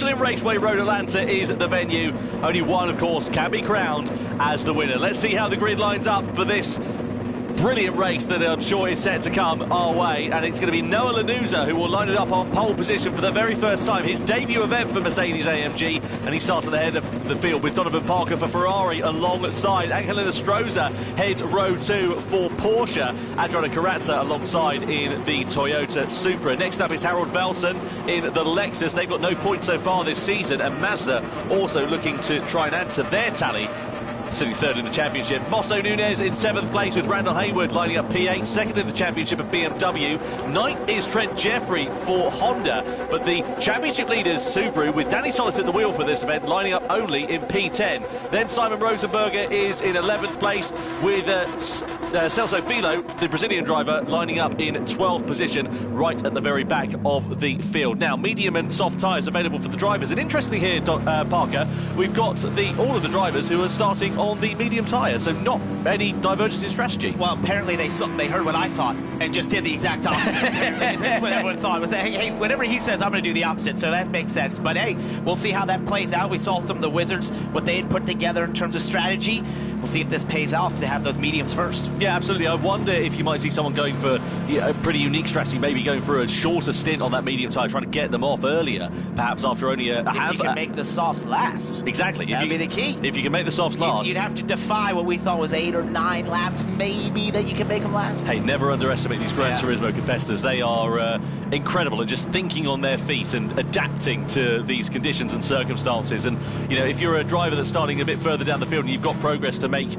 Raceway Road Atlanta is the venue. Only one, of course, can be crowned as the winner. Let's see how the grid lines up for this brilliant race that I'm sure is set to come our way, and it's going to be Noah Lanuza who will line it up on pole position for the very first time, his debut event for Mercedes-AMG, and he starts at the head of the field with Donovan Parker for Ferrari alongside. Angelina Stroza heads row 2 for Porsche, Adriana Corazza alongside in the Toyota Supra. Next up is Harold Velsen in the Lexus. They've got no points so far this season, and Mazda also looking to try and add to their tally, sitting third in the championship. Mosso Nunez in 7th place with Randall Hayward lining up P8, second in the championship at BMW. 9th is Trent Jeffrey for Honda, but the championship leaders Subaru with Danny Solis at the wheel for this event lining up only in P10. Then Simon Rosenberger is in 11th place with Celso Filo, the Brazilian driver, lining up in 12th position right at the very back of the field. Now, medium and soft tyres available for the drivers, and interestingly here, Parker, we've got all of the drivers who are starting on the medium tyre, so not any divergence in strategy. Well, apparently they heard what I thought and just did the exact opposite. That's what everyone thought. Was that, hey, whatever he says, I'm going to do the opposite, so that makes sense. But hey, we'll see how that plays out. We saw some of the Wizards, what they had put together in terms of strategy. We'll see if this pays off to have those mediums first. Yeah, absolutely. I wonder if you might see someone going for a pretty unique strategy, maybe going for a shorter stint on that medium tyre, trying to get them off earlier, perhaps after only a half. If you can make the softs last. Exactly. That'd be the key. If you can make the softs last. You'd have to defy what we thought was 8 or 9 laps, maybe, that you can make them last. Hey, never underestimate these Gran Turismo competitors. They are incredible at just thinking on their feet and adapting to these conditions and circumstances. And, you know, if you're a driver that's starting a bit further down the field and you've got progress to make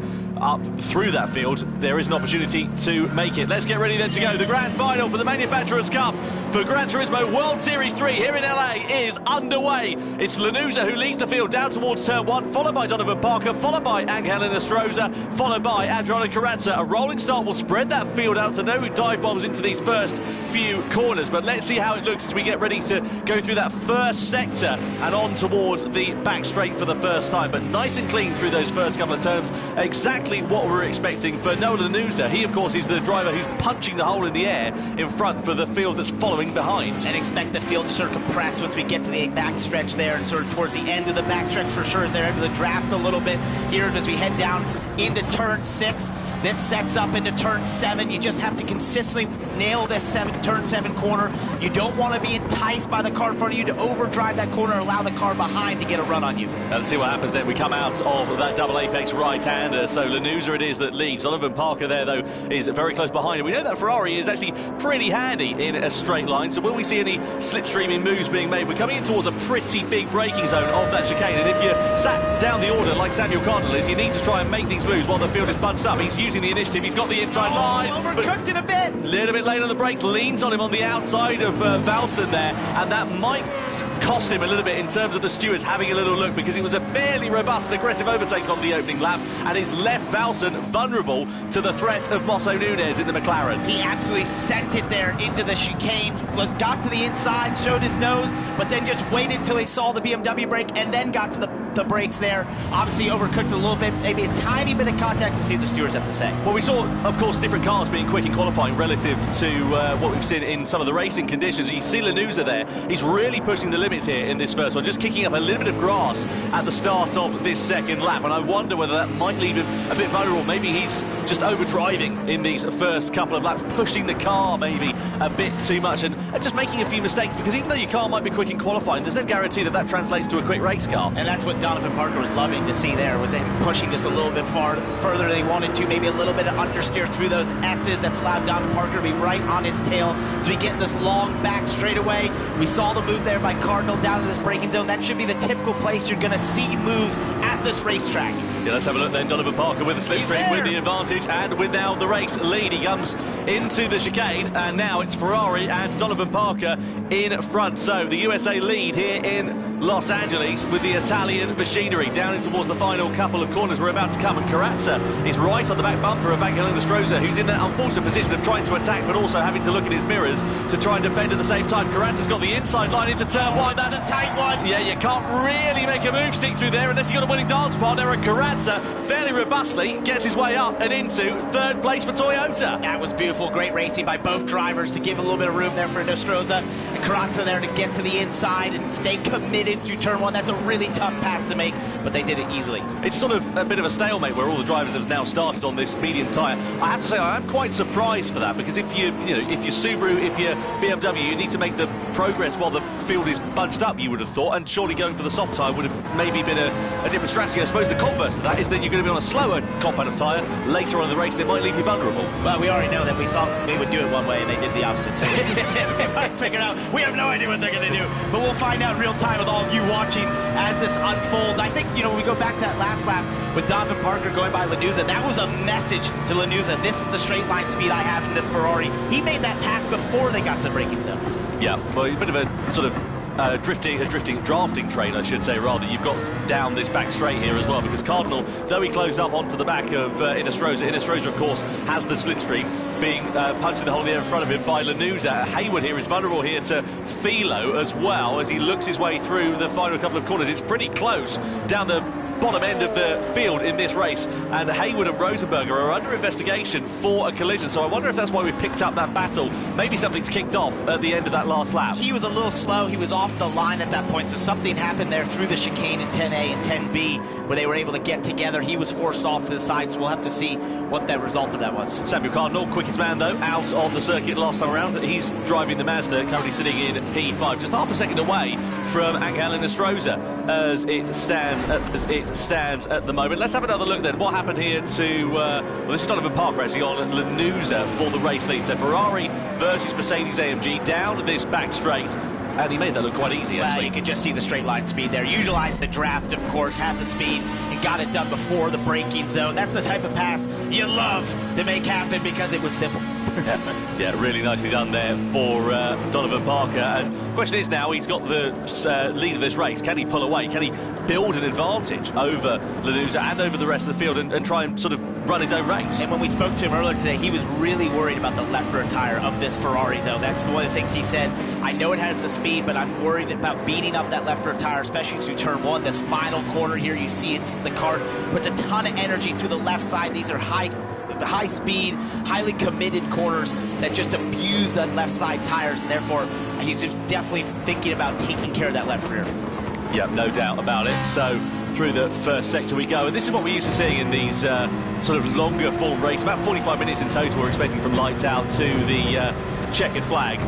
up through that field, there is an opportunity to make it. Let's get ready then to go. The grand final for the Manufacturers' Cup for Gran Turismo World Series 3 here in LA is underway. It's Lanuza who leads the field down towards turn 1, followed by Donovan Parker, followed by Angelina Stroza, followed by Adriana Corazza. A rolling start will spread that field out, so no dive bombs into these first few corners. But let's see how it looks as we get ready to go through that first sector and on towards the back straight for the first time. But nice and clean through those first couple of turns. Exactly what we're expecting for Noah Lanuza. He, of course, is the driver who's punching the hole in the air in front for the field that's following behind. And expect the field to sort of compress once we get to the back stretch there, and sort of towards the end of the back stretch for sure, as they're able to draft a little bit here as we head down into turn 6. This sets up into turn 7. You just have to consistently nail this turn 7 corner. You don't want to be enticed by the car in front of you to overdrive that corner and allow the car behind to get a run on you. Let's see what happens then. We come out of that double apex right-hander. So Lanuza it is that leads. Donovan Parker there, though, is very close behind. And we know that Ferrari is actually pretty handy in a straight line. So will we see any slipstreaming moves being made? We're coming in towards a pretty big braking zone of that chicane. And if you're sat down the order like Samuel Cardinal is, you need to try and make these moves while the field is bunched up. He's using the initiative. He's got the inside line. Overcooked it a bit. A little bit late on the brakes. Leans on him on the outside of Valsen there. And that might cost him a little bit in terms of the stewards having a little look, because it was a fairly robust and aggressive overtake on the opening lap, and it's left Valsen vulnerable to the threat of Mosso Nunez in the McLaren. He absolutely sent it there into the chicane, got to the inside, showed his nose, but then just waited till he saw the BMW brake and then got to the brakes there. Obviously overcooked a little bit, maybe a tiny bit of contact. We'll see what the stewards have to say. Well, we saw, of course, different cars being quick in qualifying relative to what we've seen in some of the racing conditions. You see Lanuza there. He's really pushing the limits here in this first one, just kicking up a little bit of grass at the start of this second lap, and I wonder whether that might leave him a bit vulnerable. Maybe he's just overdriving in these first couple of laps, pushing the car maybe a bit too much and just making a few mistakes, because even though your car might be quick in qualifying, there's no guarantee that that translates to a quick race car. And that's what Donovan Parker was loving to see there, was him pushing just a little bit further than he wanted to, maybe a little bit of understeer through those S's. That's allowed Donovan Parker to be right on his tail as we get this long back straightaway. We saw the move there by Cardinal down to this braking zone. That should be the typical place you're going to see moves at this racetrack. Yeah, let's have a look then. Donovan Parker with the slipstream, with the advantage, and with now the race lead. He comes into the chicane, and now it's Ferrari and Donovan Parker in front. So the USA lead here in Los Angeles with the Italian machinery down in towards the final couple of corners. We're about to come, and Corazza is right on the back bumper of Angelina Stroza, who's in that unfortunate position of trying to attack but also having to look in his mirrors to try and defend at the same time. Corazza's got the inside line into turn 1. That's a tight one. Yeah, you can't really make a move stick through there unless you've got a winning dance partner, and Corazza fairly robustly gets his way up and into third place for Toyota. That was beautiful. Great racing by both drivers to give a little bit of room there for Nostroza. Kraz-e there to get to the inside and stay committed through turn one. That's a really tough pass to make, but they did it easily. It's sort of a bit of a stalemate where all the drivers have now started on this medium tyre. I have to say I am quite surprised for that, because if you're Subaru, if you're BMW, you need to make the progress while the field is bunched up, you would have thought, and surely going for the soft tyre would have maybe been a different strategy. I suppose the converse to that is that you're going to be on a slower compound tyre later on in the race, and it might leave you vulnerable. Well, we already know that we thought they would do it one way and they did the opposite. So we might figure out. We have no idea what they're going to do, but we'll find out in real time with all of you watching as this unfolds. I think, when we go back to that last lap with Donovan Parker going by Lanuza, that was a message to Lanuza. This is the straight line speed I have in this Ferrari. He made that pass before they got to the braking zone. Yeah, well, a bit of a sort of drafting train, I should say, rather. You've got down this back straight here as well, because Cardinal, though he closed up onto the back of Inestrosa, of course, has the slipstream, being punched in the hole in the air in front of him by Lanuza. Hayward here is vulnerable here to Philo as well, as he looks his way through the final couple of corners. It's pretty close down the bottom end of the field in this race, and Hayward and Rosenberger are under investigation for a collision, so I wonder if that's why we picked up that battle. Maybe something's kicked off at the end of that last lap. He was a little slow, he was off the line at that point, so something happened there through the chicane in 10A and 10B where they were able to get together. He was forced off to the side, so we'll have to see what the result of that was. Samuel Cardinal, quickest man though, out on the circuit last time around. He's driving the Mazda, currently sitting in P5, just half a second away from Angel Inestrosa as it stands at the moment. Let's have another look then. What happened here to, well, this is Donovan Parker actually on Lanuza for the race lead. So Ferrari versus Mercedes AMG down this back straight, and he made that look quite easy, actually. Well, you could just see the straight line speed there. Utilized the draft, of course, had the speed, and got it done before the braking zone. That's the type of pass you love to make happen because it was simple. Yeah, really nicely done there for Donovan Parker. And the question is now, he's got the lead of this race. Can he pull away? Can he build an advantage over Lanuza and over the rest of the field and try and sort of run his own race? And when we spoke to him earlier today, he was really worried about the left rear tire of this Ferrari, though. That's one of the things he said. I know it has the speed, but I'm worried about beating up that left rear tire, especially through turn one. This final corner here, you see the car puts a ton of energy to the left side. These are high speed, highly committed corners that just abuse that left side tires, and therefore he's just definitely thinking about taking care of that left rear. Yeah, no doubt about it. So through the first sector we go, and this is what we're used to seeing in these sort of longer form races. About 45 minutes in total we're expecting from lights out to the checkered flag.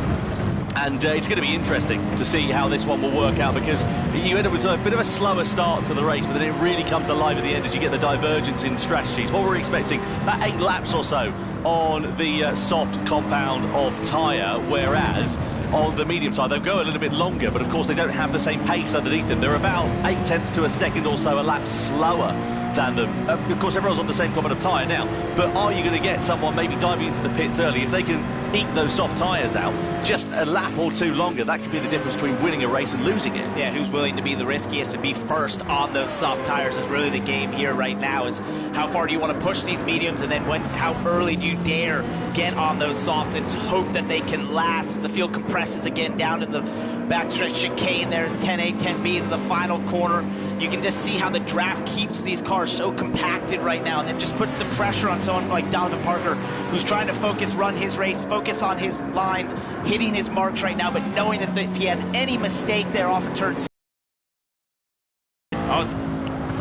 And it's going to be interesting to see how this one will work out, because you end up with a bit of a slower start to the race, but then it really comes alive at the end as you get the divergence in strategies. What we're expecting, about 8 laps or so on the soft compound of tyre, whereas on the medium side they'll go a little bit longer, but of course they don't have the same pace underneath them. They're about 0.8 of a second or so a lap slower than them. Of course, everyone's on the same compound of tyre now, but are you going to get someone maybe diving into the pits early? If they can eat those soft tyres out just a lap or two longer, that could be the difference between winning a race and losing it. Yeah, who's willing to be the riskiest and be first on those soft tyres is really the game here right now, is how far do you want to push these mediums, and then how early do you dare get on those softs and hope that they can last as the field compresses again down in the backstretch chicane. There's 10A, 10B in the final corner. You can just see how the draft keeps these cars so compacted right now, and it just puts the pressure on someone like Donovan Parker, who's trying to focus, run his race, focus on his lines, hitting his marks right now, but knowing that if he has any mistake there off of turn 6.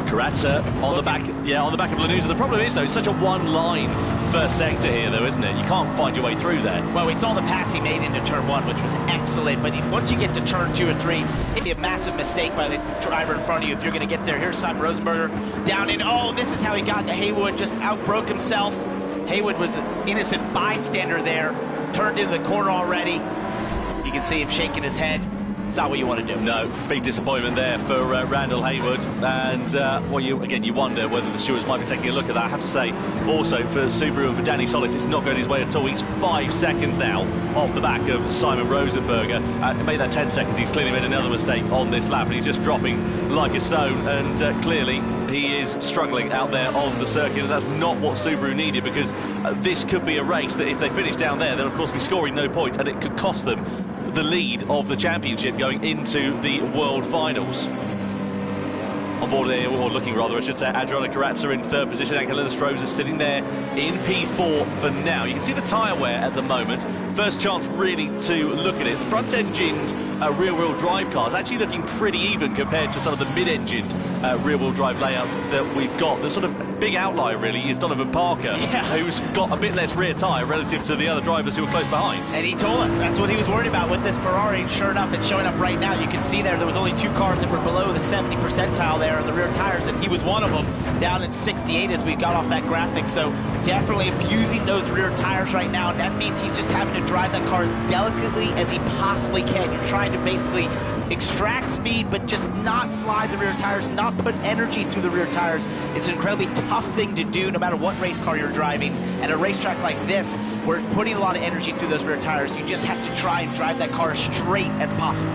Kraz-e on the back, on the back of Lanuza. The problem is, though, it's such a one-line first sector here, though, isn't it? You can't find your way through there. Well, we saw the pass he made into turn 1, which was excellent, but once you get to turn 2 or 3, it'd be a massive mistake by the driver in front of you if you're going to get there. Here's Simon Rosenberger down in, this is how he got into Haywood, just outbroke himself. Haywood was an innocent bystander there, turned into the corner already. You can see him shaking his head. It's not what you want to do. No, big disappointment there for Randall Haywood, and you wonder whether the stewards might be taking a look at that. I have to say, also for Subaru and for Danny Solis, it's not going his way at all. He's 5 seconds now off the back of Simon Rosenberger. He made that 10 seconds. He's clearly made another mistake on this lap, and he's just dropping like a stone, and clearly he is struggling out there on the circuit, and that's not what Subaru needed, because this could be a race that if they finish down there, they'll of course be scoring no points, and it could cost them the lead of the championship going into the World Finals. On board there, or looking rather, I should say, Adriano Kraz-e in 3rd position. Angel Inestrosa sitting there in P4 for now. You can see the tyre wear at the moment first chance really to look at it. The front-engined rear-wheel drive cars actually looking pretty even compared to some of the mid-engined rear-wheel drive layouts that we've got. The sort of big outlier really is Donovan Parker, who's got a bit less rear tyre relative to the other drivers who were close behind. And he told us that's what he was worried about with this Ferrari. Sure enough, it's showing up right now. You can see there was only 2 cars that were below the 70 percentile there on the rear tires, and he was one of them, down at 68 as we got off that graphic. So definitely abusing those rear tires right now, and that means he's just having to drive that car as delicately as he possibly can. You're trying to basically extract speed, but just not slide the rear tires, not put energy through the rear tires. It's an incredibly tough thing to do no matter what race car you're driving. And a racetrack like this, where it's putting a lot of energy through those rear tires, you just have to try and drive that car as straight as possible.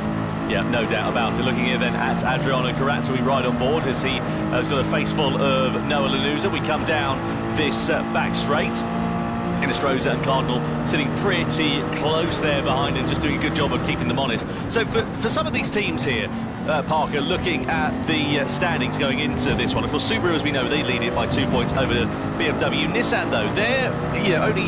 Yeah, no doubt about it. Looking here then at Adriano Kraz, we ride on board as he has got a face full of Noah Lanuza. We come down this back straight. Inestrosa and Cardinal sitting pretty close there behind and just doing a good job of keeping them honest. So for some of these teams here, Parker, looking at the standings going into this one, of course Subaru, as we know, they lead it by 2 points over BMW. Nissan though, they're only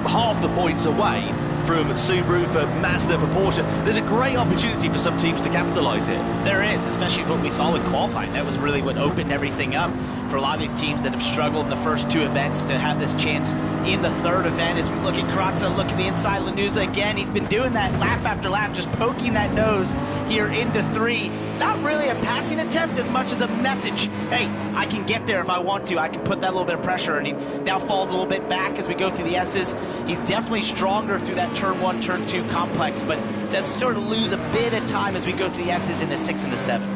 half the points away from Subaru, for Mazda, for Porsche. There's a great opportunity for some teams to capitalise here. There is, especially what we saw with qualifying. That was really what opened everything up for a lot of these teams that have struggled in the first 2 events to have this chance in the 3rd event. As we look at Kraz-e, look at the inside, Lanuza again, he's been doing that lap after lap, just poking that nose here into 3. Not really a passing attempt as much as a message. Hey, I can get there if I want to. I can put that little bit of pressure, and he now falls a little bit back as we go through the S's. He's definitely stronger through that turn 1, turn 2 complex, but does sort of lose a bit of time as we go through the S's into 6 and 7.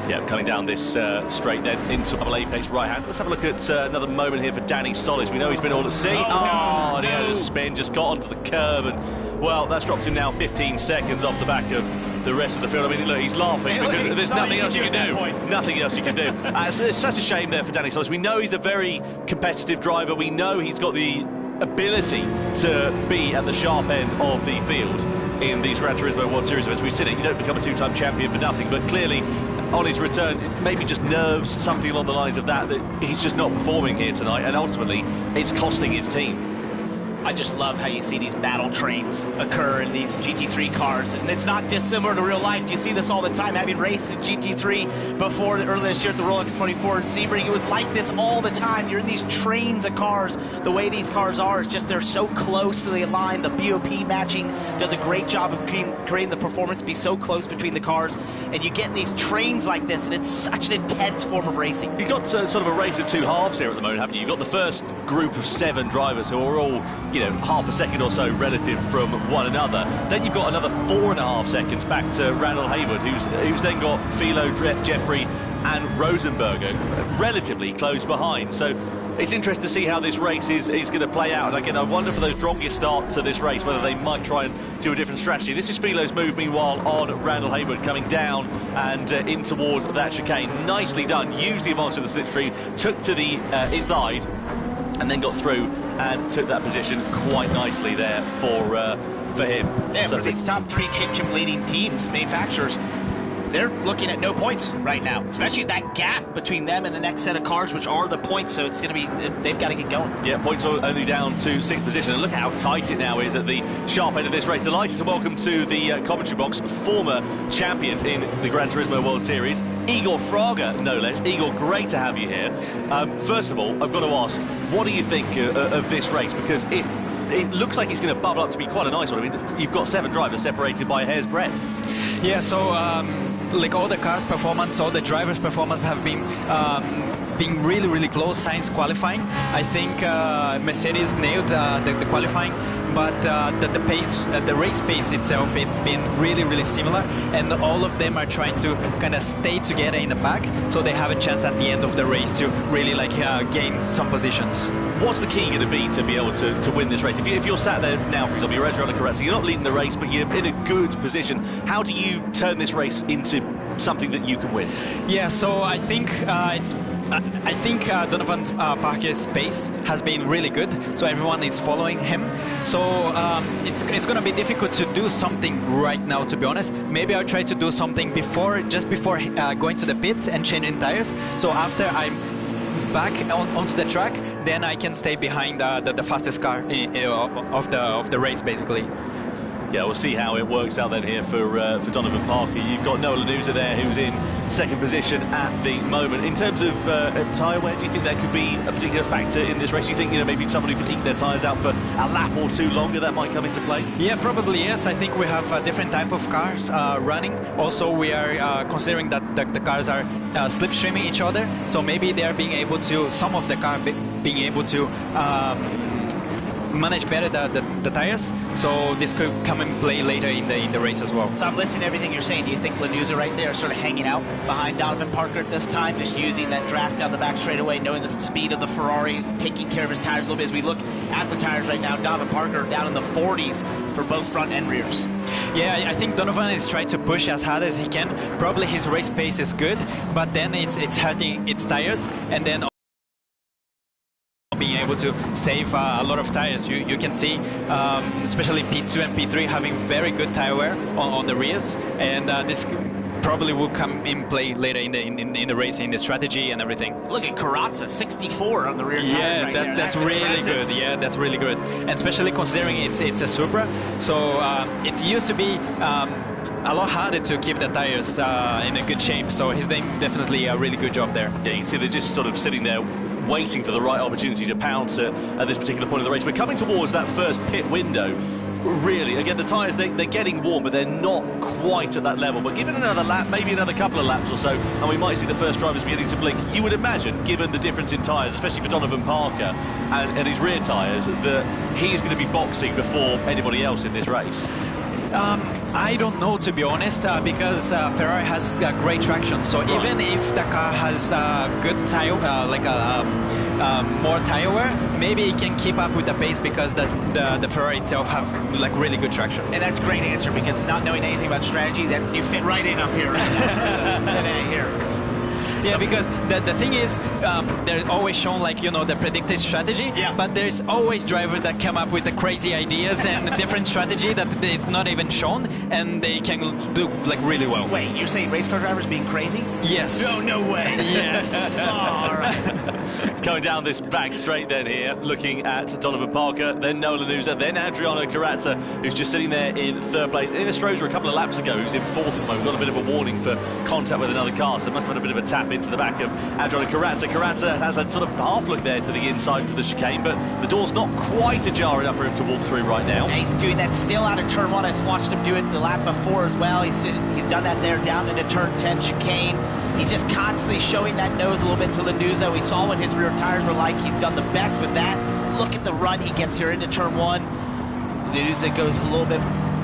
Yeah, coming down this straight then into double apex right hand. Let's have a look at another moment here for Danny Solis. We know he's been all at sea. And he had a spin, just got onto the curb, and well, that's dropped him now 15 seconds off the back of the rest of the field. I mean, look, he's laughing because there's nothing else you can do. Nothing else you can do. It's such a shame there for Danny Solis. We know he's a very competitive driver. We know he's got the ability to be at the sharp end of the field in these Gran Turismo World Series events. We've seen it. You don't become a 2-time champion for nothing, but clearly on his return, maybe just nerves, something along the lines of that he's just not performing here tonight, and ultimately it's costing his team. I just love how you see these battle trains occur in these GT3 cars, and it's not dissimilar to real life. You see this all the time, having raced in GT3 before earlier this year at the Rolex 24 in Sebring. It was like this all the time. You're in these trains of cars. The way these cars are, it's just they're so closely aligned. The BOP matching does a great job of creating the performance to be so close between the cars, and you get in these trains like this, and it's such an intense form of racing. You've got sort of a race of 2 halves here at the moment, haven't you? You've got the first group of 7 drivers who are all, half a second or so relative from one another. Then you've got another 4.5 seconds back to Randall Haywood, who's then got Philo, Jeffrey and Rosenberger relatively close behind. So it's interesting to see how this race is going to play out. And again, I wonder for those strongest start to this race, whether they might try and do a different strategy. This is Philo's move, meanwhile, on Randall Haywood, coming down and in towards that chicane. Nicely done. Used the advantage of the slipstream, took to the inside, and then got through and took that position quite nicely there for him. Yeah, so for these top 3 chip leading teams, manufacturers, they're looking at no points right now, especially that gap between them and the next set of cars, which are the points. So it's going to be, they've got to get going. Yeah, points are only down to 6th position. And look how tight it now is at the sharp end of this race. Delighted to welcome to the commentary box former champion in the Gran Turismo World Series, Igor Fraga, no less. Igor, great to have you here. First of all, I've got to ask, what do you think of this race? Because it looks like it's going to bubble up to be quite a nice one. I mean, you've got 7 drivers separated by a hair's breadth. Yeah, so like all the cars' performance, all the drivers' performance have been being really, really close since qualifying. I think Mercedes nailed the qualifying, but the pace, the race pace itself, it's been really, really similar, and all of them are trying to kind of stay together in the back, so they have a chance at the end of the race to really gain some positions. What's the key going to be able to win this race? If you're sat there now, for example, you're Adriano Kraz, you're not leading the race, but you're in a good position. How do you turn this race into something that you can win? Yeah, so I think Donovan Parker's pace has been really good, so everyone is following him. So it's going to be difficult to do something right now, to be honest. Maybe I'll try to do something just before going to the pits and changing tires. So after I'm back onto the track, then I can stay behind the fastest car of the race, basically. Yeah, we'll see how it works out then here for Donovan Parker. You've got Noah Lanuza there, who's in second position at the moment. In terms of tyre wear, do you think there could be a particular factor in this race? Do you think, maybe somebody could eke their tyres out for a lap or two longer, that might come into play? Yeah, probably yes. I think we have a different type of cars running. Also, we are considering that the cars are slipstreaming each other, so maybe they are being able to, some of the car being able to manage better the tires, so this could come and play later in the race as well. So I'm listening to everything you're saying. Do you think Lanuza right there is sort of hanging out behind Donovan Parker at this time, just using that draft down the back straightaway, knowing the speed of the Ferrari, taking care of his tires a little bit? As we look at the tires right now, Donovan Parker down in the 40s for both front and rears. Yeah, I think Donovan is trying to push as hard as he can. Probably his race pace is good, but then it's hurting its tires, and then being able to save a lot of tires. You can see, especially P2 and P3 having very good tire wear on the rears, and this probably will come in play later in the race, in the strategy and everything. Look at Kraz-e, 64 on the rear tires right there. That's really impressive. good. Yeah, that's really good, and especially considering it's a Supra, so it used to be a lot harder to keep the tires in a good shape, so he's doing definitely a really good job there. Yeah, you can see they're just sort of sitting there waiting for the right opportunity to pounce at this particular point of the race. We're coming towards that first pit window. Really, again, the tyres, they're getting warm, but they're not quite at that level. But given another lap, maybe another couple of laps or so, and we might see the first drivers beginning to blink. You would imagine, given the difference in tyres, especially for Donovan Parker and his rear tyres, that he's going to be boxing before anybody else in this race. I don't know, to be honest, because Ferrari has great traction. So even if the car has good tire, more tire wear, maybe it can keep up with the pace because the Ferrari itself have really good traction. And that's a great answer, because not knowing anything about strategy, that you fit right in up here today here. Yeah, because the thing is, they're always shown the predicted strategy, but there's always drivers that come up with the crazy ideas and different strategy that is not even shown, and they can do really well. Wait, you're saying race car drivers being crazy? Yes. No way. Yes. All right. Going down this back straight then here, looking at Donovan Parker, then Noah Lanuza, then Adriano Corazza, who's just sitting there in third place. Inestrosa a couple of laps ago, who's in fourth at the moment. Got a bit of a warning for contact with another car, so must have had a bit of a tap into the back of Adriano Corazza. Corazza has a sort of half look there to the inside to the chicane, but the door's not quite ajar enough for him to walk through right now. And he's doing that still out of turn one. I watched him do it the lap before as well. He's done that there down into turn 10 chicane. He's just constantly showing that nose a little bit to Lanuza. We saw what his rear tires were like. He's done the best with that. Look at the run he gets here into turn one. Lanuza goes a little bit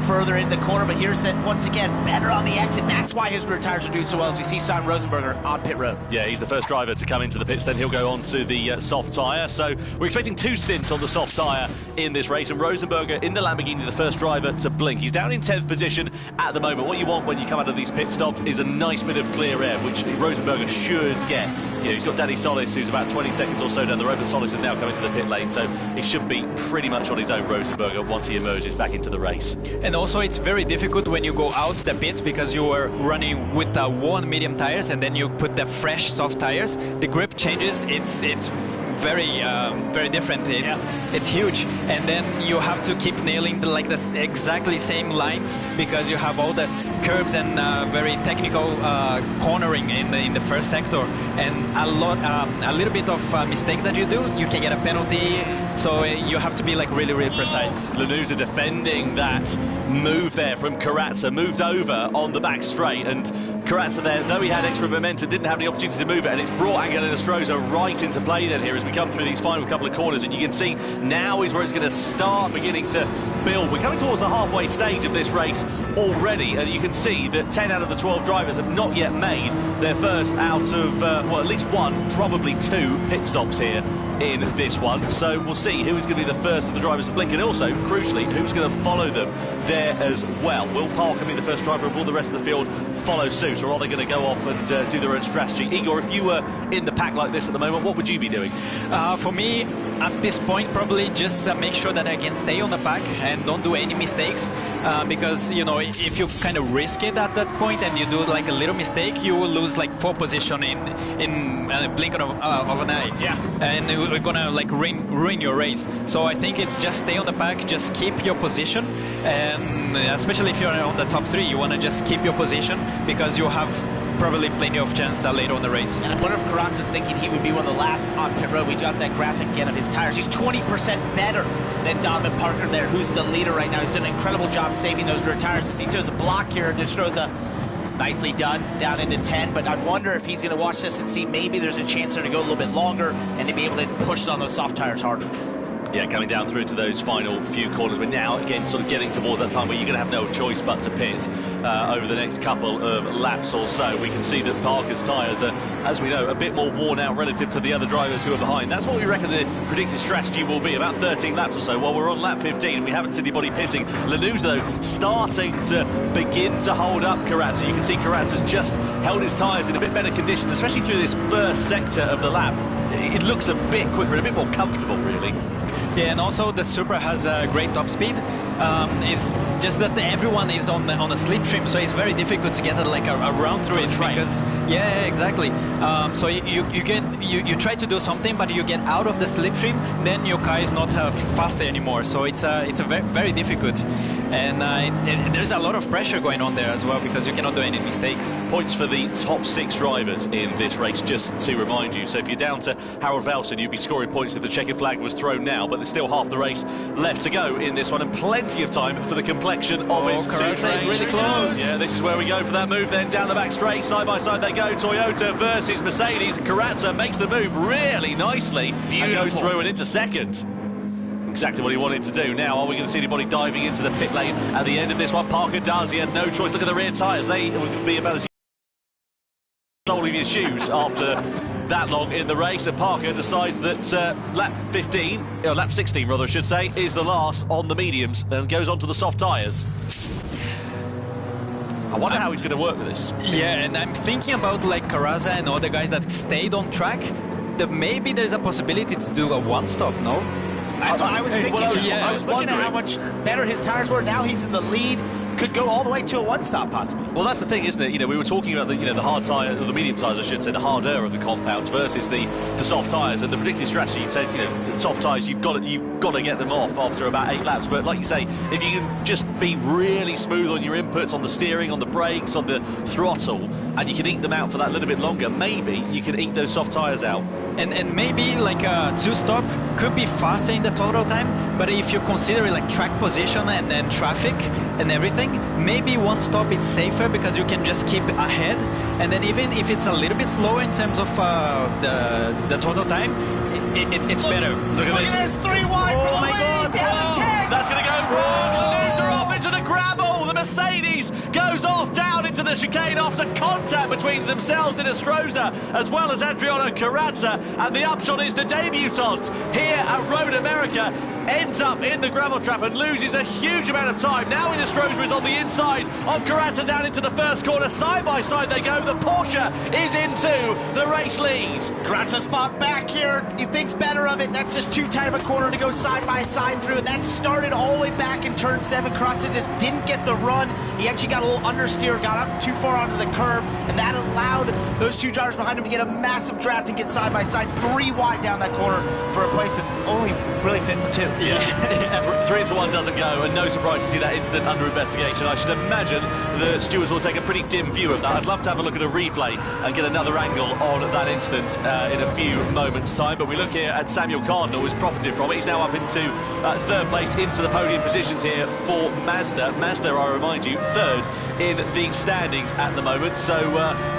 further in the corner, but here's that once again better on the exit. That's why his rear tires are doing so well, as we see Simon Rosenberger on pit road. Yeah, he's the first driver to come into the pits, then he'll go on to the soft tyre. So we're expecting 2 stints on the soft tyre in this race, and Rosenberger in the Lamborghini, the first driver to blink. He's down in 10th position at the moment. What you want when you come out of these pit stops is a nice bit of clear air, which Rosenberger should get. He's got Danny Solis, who's about 20 seconds or so down the road, but Solis is now coming to the pit lane, so he should be pretty much on his own, Rosenberger, once he emerges back into the race. And also it's very difficult when you go out the pits, because you are running with worn medium tires and then you put the fresh soft tires. The grip changes, it's very different. It's huge, and then you have to keep nailing the exactly same lines, because you have all the curbs and very technical cornering in the first sector, and a little bit of mistake that you do, you can get a penalty. So you have to be really precise. Lanuza defending that move there from Corazza, moved over on the back straight, and Corazza there, though he had extra momentum, didn't have the opportunity to move it, and it's brought Angel Inestrosa right into play then here as we come through these final couple of corners, and you can see now is where it's going to start beginning to build. We're coming towards the halfway stage of this race already, and you can see that 10 out of the 12 drivers have not yet made their first out of, well, at least one, probably 2 pit stops here in this one. So we'll see who is going to be the first of the drivers to blink, and also, crucially, who's going to follow them there as well. Will Parker be the first driver, and will the rest of the field follow suit, or are they going to go off and do their own strategy? Igor, if you were in the pack like this at the moment, what would you be doing? For me, at this point, probably just make sure that I can stay on the pack and don't do any mistakes, because, you know, if you kind of risk it at that point and you do like a little mistake, you will lose like 4 position in a blink of an eye. Yeah. And we're gonna like ruin your race. So I think it's just stay on the pack, just keep your position, and especially if you're on the top 3, you want to just keep your position because you have probably plenty of chance later on the race. And I wonder if Kraz-e is thinking he would be one of the last on pit road. We got that graphic again of his tires. He's 20% better than Donovan Parker there, who's the leader right now. He's done an incredible job saving those rear tires. As he does a block here, just throws a nicely done down into 10. But I wonder if he's going to watch this and see maybe there's a chance there to go a little bit longer and to be able to push on those soft tires harder. Yeah, coming down through to those final few corners. We're now, again, sort of getting towards that time where you're going to have no choice but to pit over the next couple of laps or so. We can see that Parker's tyres are, as we know, a bit more worn out relative to the other drivers who are behind. That's what we reckon the predicted strategy will be, about 13 laps or so. Well, we're on lap 15 and we haven't seen anybody pitting. Lanús, though, starting to begin to hold up Kraz-e. You can see Kraz has just held his tyres in a bit better condition, especially through this first sector of the lap. It looks a bit quicker and a bit more comfortable, really. Yeah, and also the Supra has a great top speed. It's just that everyone is on a slipstream, so it's very difficult to get like a run through it. Because yeah, exactly. So you try to do something, but you get out of the slipstream, then your car is not faster anymore. So it's a very difficult, and there's a lot of pressure going on there as well because you cannot do any mistakes. Points for the top 6 drivers in this race, just to remind you. So if you're down to Harold Velsen, you'd be scoring points if the checkered flag was thrown now, but there's still half the race left to go in this one, and plenty of time for the complexion of it. Kraz-e is really close. Yeah, this is where we go for that move then, down the back straight, side by side they go, Toyota versus Mercedes. Kraz-e makes the move really nicely. Beautiful. And goes through and into second. Exactly what he wanted to do. Now, are we going to see anybody diving into the pit lane at the end of this one? Parker does. He had no choice. Look at the rear tyres. They would be about as soling his shoes after that long in the race, and Parker decides that lap 16 rather I should say, is the last on the mediums and goes on to the soft tyres. I wonder how he's going to work with this. Yeah, and I'm thinking about like Kraz-e and other guys that stayed on track, that maybe there's a possibility to do a one-stop, no? That's what I was thinking. I was looking at how much better his tires were. Now he's in the lead. Could go all the way to a one-stop, possibly. Well, that's the thing, isn't it? You know, we were talking about the hard tyre, or the medium tyres, I should say, the harder of the compounds versus the soft tyres. And the predicted strategy says, soft tyres, you've got to get them off after about 8 laps. But like you say, if you can just be really smooth on your inputs, on the steering, on the brakes, on the throttle, and you can eke them out for that little bit longer, maybe you can eke those soft tyres out. And maybe like a 2-stop could be faster in the total time, but if you consider like track position and then traffic and everything, maybe 1-stop is safer because you can just keep ahead, and then even if it's a little bit slower in terms of the total time, it's better. Look at this, 3 wide for the lead, down to 10. That's going to go wrong. Loser off into the gravel. The Mercedes goes off down into the chicane after contact between themselves in Astroza as well as Adriano Kraz-e, and the upshot is the debutant here at Road America ends up in the gravel trap and loses a huge amount of time. Now Astroza is on the inside of Kraz-e down into the first corner. Side by side they go. The Porsche is into the race lead. Kraz-e's fought back here. He thinks better of it. That's just too tight of a corner to go side by side through. And that started all the way back in turn 7. Kraz-e just didn't get the run. He actually got a little understeer, got up too far onto the curb, and that allowed those 2 drivers behind him to get a massive draft and get side by side 3 wide down that corner for a place that's only really fit for 2. Yeah. 3 into 1 doesn't go, and no surprise to see that incident under investigation. I should imagine the stewards will take a pretty dim view of that. I'd love to have a look at a replay and get another angle on that incident in a few moments' time. But we look here at Samuel Cardinal, who's profited from it. He's now up into 3rd place, into the podium positions here for Mazda. Mazda, I remind you, 3rd in the standings at the moment, so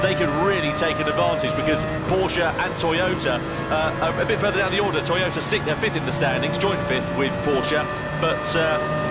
they could really take an advantage because Porsche and Toyota are a bit further down the order. Toyota 5th in the standings, joint 5th with Porsche, but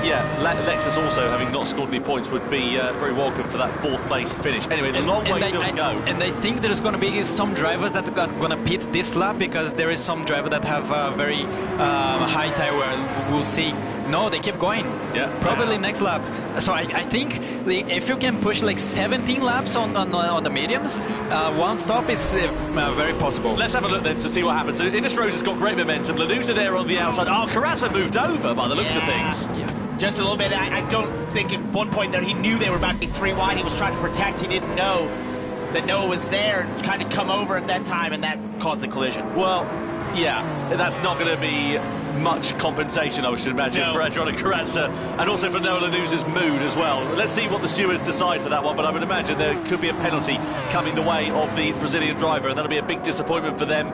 yeah, Lexus also, having not scored any points, would be very welcome for that 4th place finish. Anyway, the long way still to go. And I think there's going to be some drivers that are going to pit this lap because there is some driver that have a very high tire wear. We'll see No, they keep going. Yeah. Probably next lap. So I think if you can push like 17 laps on the mediums, one stop is very possible. Let's have a look then to see what happens. Inestrosa's got great momentum. Lanuza there on the outside. Oh, Kraz-e moved over by the looks of things. Yeah. Just a little bit. I don't think at one point there he knew they were about to be 3 wide. He was trying to protect. He didn't know that Noah was there and kind of come over at that time, and that caused the collision. Well, yeah, that's not going to be much compensation, I should imagine, for Adriano Kraz-e, and also for Noah Lanuza's mood as well. Let's see what the stewards decide for that one, but I would imagine there could be a penalty coming the way of the Brazilian driver, and that'll be a big disappointment for them,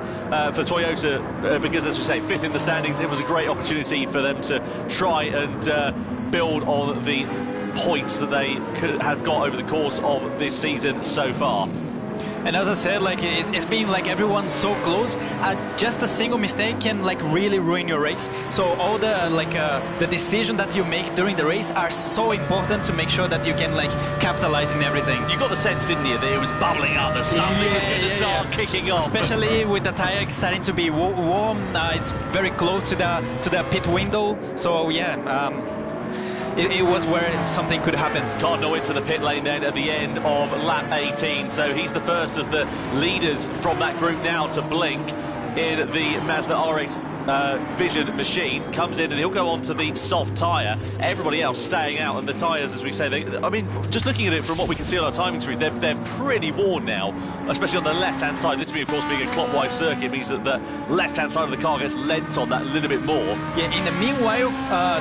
for Toyota, because, as we say, 5th in the standings. It was a great opportunity for them to try and build on the points that they could have got over the course of this season so far. And as I said, like it's been like everyone's so close. Just a single mistake can like really ruin your race. So all the the decision that you make during the race are so important to make sure that you can like capitalize in everything. You got the sense, didn't you, that it was bubbling up, that something was going to start kicking off. Especially with the tire starting to be warm. It's very close to the pit window. So yeah. It was where something could happen. Cardinal into the pit lane then at the end of lap 18. So he's the first of the leaders from that group now to blink in the Mazda RX Vision machine. Comes in and he'll go on to the soft tyre. Everybody else staying out, and the tyres, as we say, I mean, just looking at it from what we can see on our timing screen, they're pretty worn now, especially on the left-hand side. This, of course, being a clockwise circuit, means that the left-hand side of the car gets lent on that a little bit more. Yeah, in the meanwhile,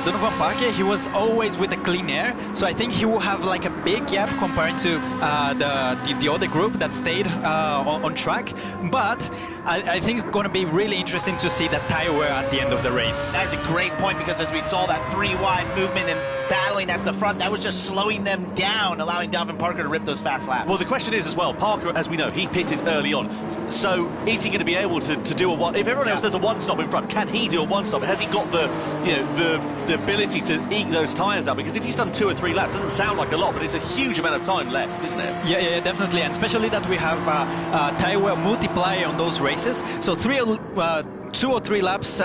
Donovan Parker, he was always with the clean air, so I think he will have like a big gap compared to the other group that stayed on track. But I think it's going to be really interesting to see that tire wear at the end of the race. That's a great point, because as we saw that 3-wide movement and battling at the front, that was just slowing them down, allowing Donovan Parker to rip those fast laps. Well, the question is as well, Parker, as we know, he pitted early on. So is he going to be able to do a one? If everyone else does a one-stop in front, can he do a one-stop? Has he got the ability to eke those tyres up? Because if he's done 2 or 3 laps, it doesn't sound like a lot, but it's a huge amount of time left, isn't it? Yeah, definitely, and especially that we have tire wear multiplier on those races. So 2 or 3 laps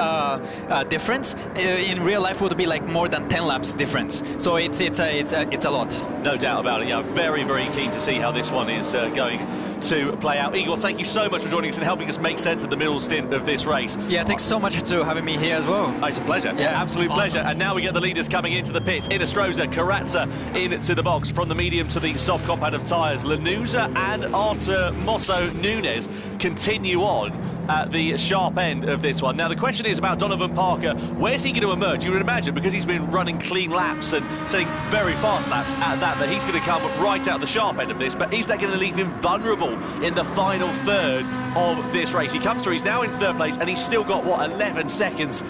difference in real life would be like more than 10 laps difference. So it's a lot. No doubt about it. Yeah, very, very keen to see how this one is going to play out. Igor, thank you so much for joining us and helping us make sense of the middle stint of this race. Yeah, thanks so much for having me here as well. It's a pleasure. Yeah, absolute pleasure. And now we get the leaders coming into the pits. Inestrosa, Kraz-e into the box. From the medium to the soft compound of tyres, Lanuza and Artemoso Nunes continue on at the sharp end of this one. Now, the question is about Donovan Parker. Where's he going to emerge? You would imagine, because he's been running clean laps and setting very fast laps at that he's going to come right out the sharp end of this. But is that going to leave him vulnerable in the final third of this race? He comes through, he's now in 3rd place, and he's still got, what, 11 seconds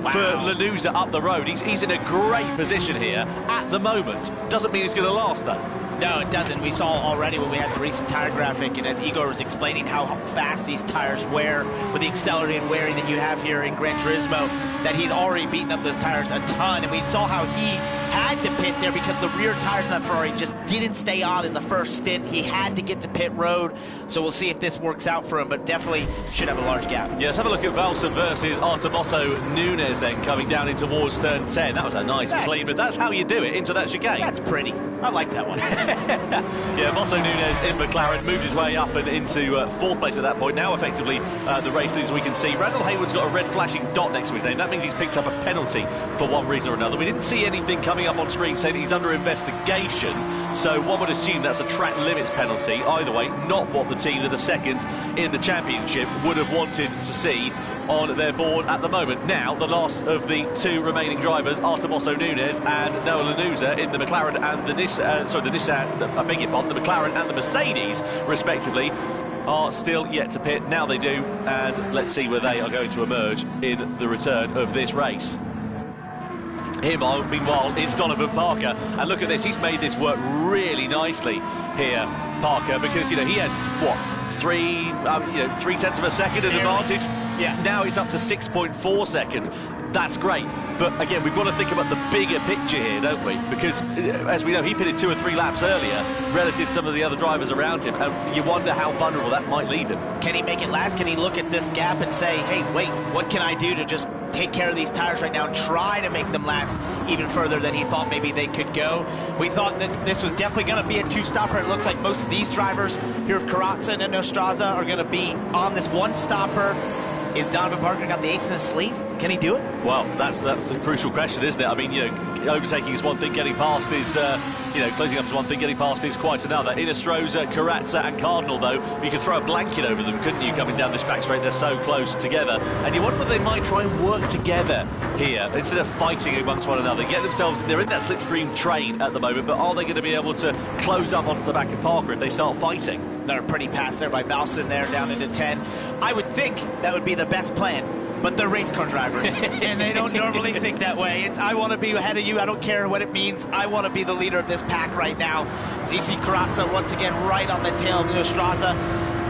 for Lanuza up the road. He's in a great position here at the moment. Doesn't mean he's going to last, though. No, it doesn't. We saw already when we had the recent tire graphic, and as Igor was explaining how fast these tires wear with the accelerated wearing that you have here in Gran Turismo, that he'd already beaten up those tires a ton, and we saw how he had to pit there because the rear tires in that Ferrari just didn't stay on in the first stint. He had to get to pit road, so we'll see if this works out for him, but definitely should have a large gap. Yeah, let's have a look at Valson versus Artemoso Nunes then, coming down in towards turn 10. That was a nice clean, but that's how you do it, into that chicane. That's pretty. I like that one. Yeah, Mosso Nunes in McLaren moved his way up and into 4th place at that point. Now effectively the race leads, we can see Randall Hayward's got a red flashing dot next to his name. That means he's picked up a penalty for one reason or another. We didn't see anything coming up on screen saying he's under investigation, so one would assume that's a track limits penalty. Either way, not what the team that are second in the championship would have wanted to see on their board at the moment. Now, the last of the 2 remaining drivers, Artemoso Nunes and Noah Lanuza in the McLaren and the the McLaren and the Mercedes, respectively, are still yet to pit. Now they do, and let's see where they are going to emerge in the return of this race. Here, meanwhile, is Donovan Parker, and look at this, he's made this work really nicely here, Parker, because, you know, he had, what, 3/10 of a second advantage? Yeah. Now it's up to 6.4 seconds. That's great, but again, we've got to think about the bigger picture here, don't we? Because, as we know, he pitted 2 or 3 laps earlier relative to some of the other drivers around him, and you wonder how vulnerable that might leave him. Can he make it last? Can he look at this gap and say, hey, wait, what can I do to just take care of these tires right now and try to make them last even further than he thought maybe they could go. We thought that this was definitely going to be a two-stopper. It looks like most of these drivers here of Kraz-e and Nostraza are going to be on this one-stopper. Is Donovan Parker got the ace in his sleeve? Can he do it? Well, that's the crucial question, isn't it? I mean, you know, overtaking is one thing, getting past is, closing up is one thing, getting past is quite another. Inostroza, Kraz-e and Cardinal, though, you could throw a blanket over them, couldn't you, coming down this back straight? They're so close together. And you wonder whether they might try and work together here instead of fighting amongst one another. Get themselves, they're in that slipstream train at the moment, but are they going to be able to close up onto the back of Parker if they start fighting? They're a pretty pass there by Valson there, down into 10. I would think that would be the best plan, but they're race car drivers, and they don't normally think that way. I want to be ahead of you. I don't care what it means. I want to be the leader of this pack right now. ZC Kraz-e once again right on the tail of Nostraza.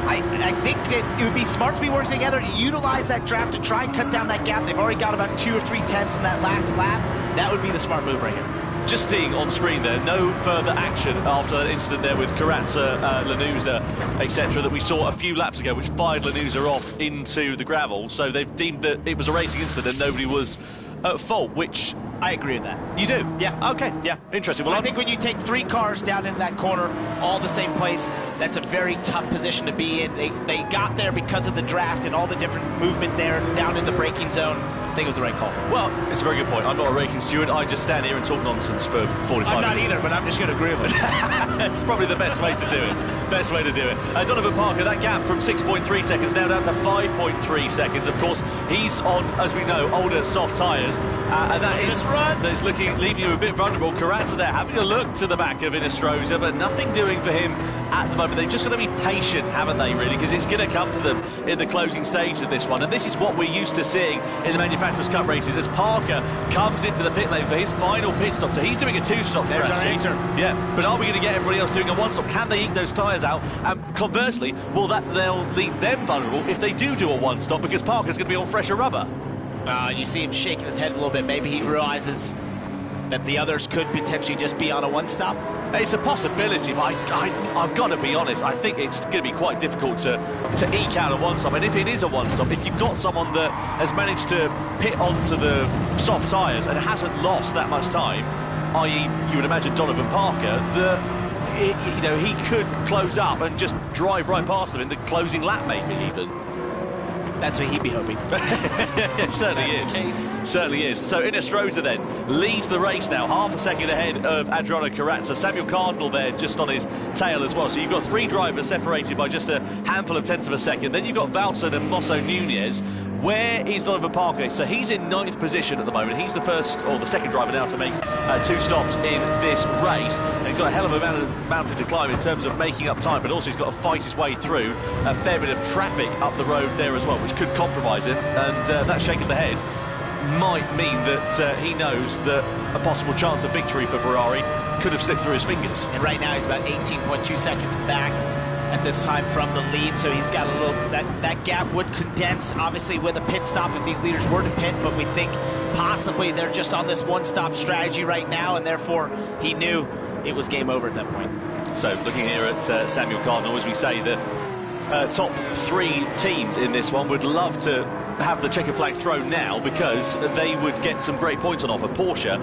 I think that it would be smart to be working together to utilize that draft to try and cut down that gap. They've already got about 2 or 3 tenths in that last lap. That would be the smart move right here. Just seeing on screen there, no further action after that incident there with Kraz-e, Lanuza, etc., that we saw a few laps ago, which fired Lanuza off into the gravel. So they've deemed that it was a racing incident and nobody was at fault, which... I agree with that. You do? Yeah. Okay. Yeah. Interesting. Well, I think when you take 3 cars down into that corner, all the same place, that's a very tough position to be in. They got there because of the draft and all the different movement there down in the braking zone. I think it was the right call. Well, it's a very good point. I'm not a racing steward. I just stand here and talk nonsense for 45 minutes. I'm not either, but I'm just going to agree with it. It's probably the best way to do it. Best way to do it. Donovan Parker, that gap from 6.3 seconds now down to 5.3 seconds. Of course, he's on, as we know, older soft tyres. And that is leaving you a bit vulnerable. Kraz-e there having a look to the back of Inostroza, but nothing doing for him at the moment. They've just got to be patient, haven't they, really? Because it's going to come to them in the closing stage of this one. And this is what we're used to seeing in the Manufacturers' Cup races as Parker comes into the pit lane for his final pit stop. So he's doing a 2-stop. There's our answer. Yeah, but are we going to get everybody else doing a 1-stop? Can they eke those tyres out? And conversely, they'll leave them vulnerable if they do a 1-stop, because Parker's going to be on fresher rubber. You see him shaking his head a little bit. Maybe he realizes that the others could potentially just be on a 1-stop. It's a possibility, but I've got to be honest. I think it's going to be quite difficult to eke out a 1-stop. And if it is a 1-stop, if you've got someone that has managed to pit onto the soft tyres and hasn't lost that much time, i.e. you would imagine Donovan Parker, that he could close up and just drive right past them in the closing lap, maybe even. That's what he'd be hoping. It certainly is. Certainly is. So Inostroza then leads the race now, half a second ahead of Adriano Kraz-e. Samuel Cardinal there just on his tail as well. So you've got 3 drivers separated by just a handful of tenths of a second. Then you've got Valson and Mosso Nunez. Where is Donovan Parker? So he's in 9th position at the moment. He's the first or the second driver now to make 2 stops in this race. And he's got a hell of a mountain to climb in terms of making up time, but also he's got to fight his way through a fair bit of traffic up the road there as well, which could compromise him. And that shake of the head might mean that he knows that a possible chance of victory for Ferrari could have slipped through his fingers. And right now he's about 18.2 seconds back at this time from the lead, so he's got a little, that gap would condense obviously with a pit stop if these leaders were to pit, but we think possibly they're just on this 1-stop strategy right now, and therefore he knew it was game over at that point. So looking here at Samuel Cardinal, as we say, the top 3 teams in this one would love to have the checkered flag thrown now, because they would get some great points on offer. Porsche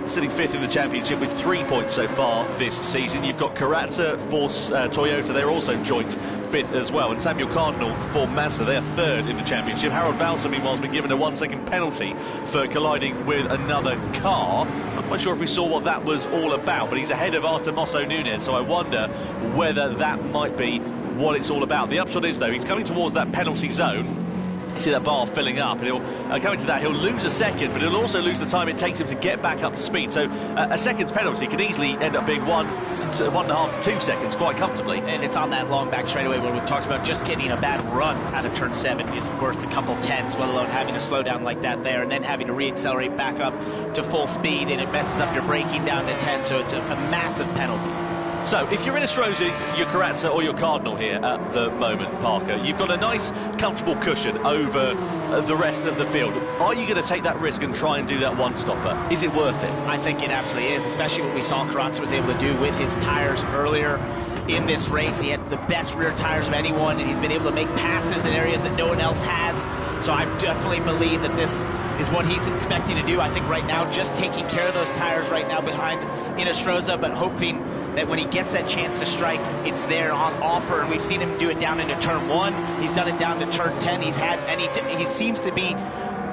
sitting 5th in the championship with 3 points so far this season. You've got Kraz-e for Toyota, they're also joint 5th as well, and Samuel Cardinal for Mazda, they're 3rd in the championship. Harold Valson meanwhile has been given a 1-second penalty for colliding with another car. Not quite sure if we saw what that was all about, but he's ahead of Artem Mosso Nunez, so I wonder whether that might be what it's all about. The upshot is, though, he's coming towards that penalty zone. You see that bar filling up, and he'll come into that. He'll lose a second, but he'll also lose the time it takes him to get back up to speed. So a second's penalty could easily end up being 1.5 to 2 seconds quite comfortably. And it's on that long back straightaway when we've talked about just getting a bad run out of turn 7 is worth a couple tenths, let alone having to slow down like that there and then having to reaccelerate back up to full speed, and it messes up your braking down to 10, so it's a massive penalty. So, if you're in Inostroza, your Kraz-e or your Cardinal here at the moment, Parker, you've got a nice, comfortable cushion over the rest of the field. Are you going to take that risk and try and do that 1-stopper? Is it worth it? I think it absolutely is, especially what we saw Kraz-e was able to do with his tires earlier. in this race. He had the best rear tires of anyone, and he's been able to make passes in areas that no one else has. So I definitely believe that this is what he's expecting to do. I think right now, just taking care of those tires right now behind Inestrosa, but hoping that when he gets that chance to strike, it's there on offer. And we've seen him do it down into turn 1. He's done it down to turn 10. He seems to be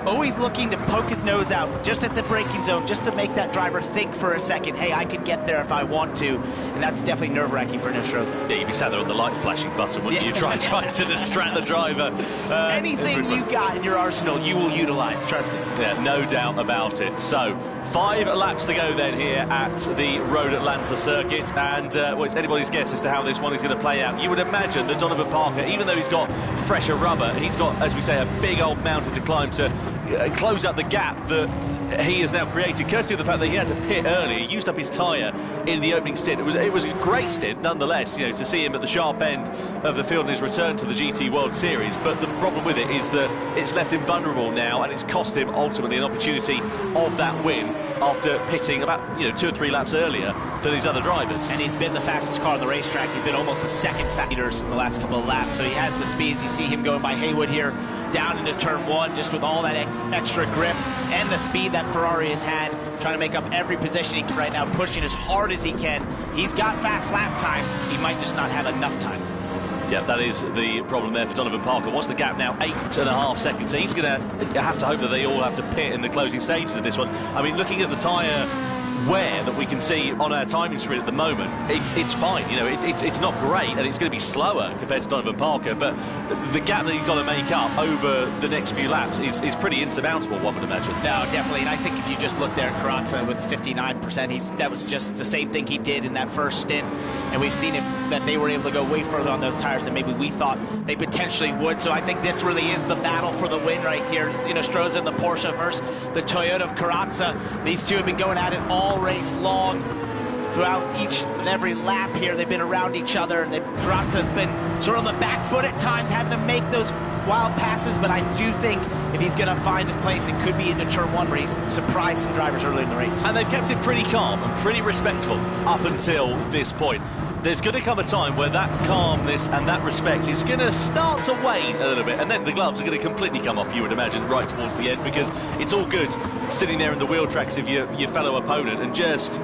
always looking to poke his nose out just at the braking zone, just to make that driver think for a second, hey, I could get there if I want to. And that's definitely nerve-wracking for Inestrosa. Yeah, you'd be sat there on the light flashing button, wouldn't you? Trying to distract the driver. Anything you got in your arsenal, you will utilize, trust me. Yeah, no doubt about it. So, 5 laps to go then here at the Road Atlanta circuit, and well, it's anybody's guess as to how this one is going to play out. You would imagine that Donovan Parker, even though he's got fresher rubber, he's got, as we say, a big old mountain to climb to close up the gap that he has now created, courtesy of the fact that he had to pit early. He used up his tyre in the opening stint. It was a great stint nonetheless, you know, to see him at the sharp end of the field in his return to the GT World Series. But the problem with it is that it's left him vulnerable now, and it's cost him ultimately an opportunity of that win after pitting about 2 or 3 laps earlier than these other drivers. And he's been the fastest car on the racetrack. He's been almost a second fastest in the last couple of laps, so he has the speeds. You see him going by Haywood here down into turn 1, just with all that extra grip and the speed that Ferrari has had, trying to make up every position he can right now, pushing as hard as he can. He's got fast lap times. He might just not have enough time. Yeah, that is the problem there for Donovan Parker. What's the gap now? 8.5 seconds. So he's going to have to hope that they all have to pit in the closing stages of this one. I mean, looking at the tyre wear that we can see on our timing screen at the moment, it's fine. You know, it's not great, and it's going to be slower compared to Donovan Parker, but the gap that he's got to make up over the next few laps is pretty insurmountable, one would imagine. No, definitely, and I think if you just look there at Kraz-e with 59%, that was just the same thing he did in that first stint, and we've seen that they were able to go way further on those tires than maybe we thought they potentially would. So I think this really is the battle for the win right here. It's Inestrosa and the Porsche versus the Toyota of Kraz-e. These two have been going at it all race long. Throughout each and every lap here, they've been around each other, and Kraz-e's been sort of on the back foot at times, having to make those wild passes, but I do think if he's going to find a place, it could be into turn 1 where he's surprised some drivers early in the race. And they've kept it pretty calm and pretty respectful up until this point. There's going to come a time where that calmness and that respect is going to start to wane a little bit, and then the gloves are going to completely come off, you would imagine, right towards the end, because it's all good sitting there in the wheel tracks of your fellow opponent and just,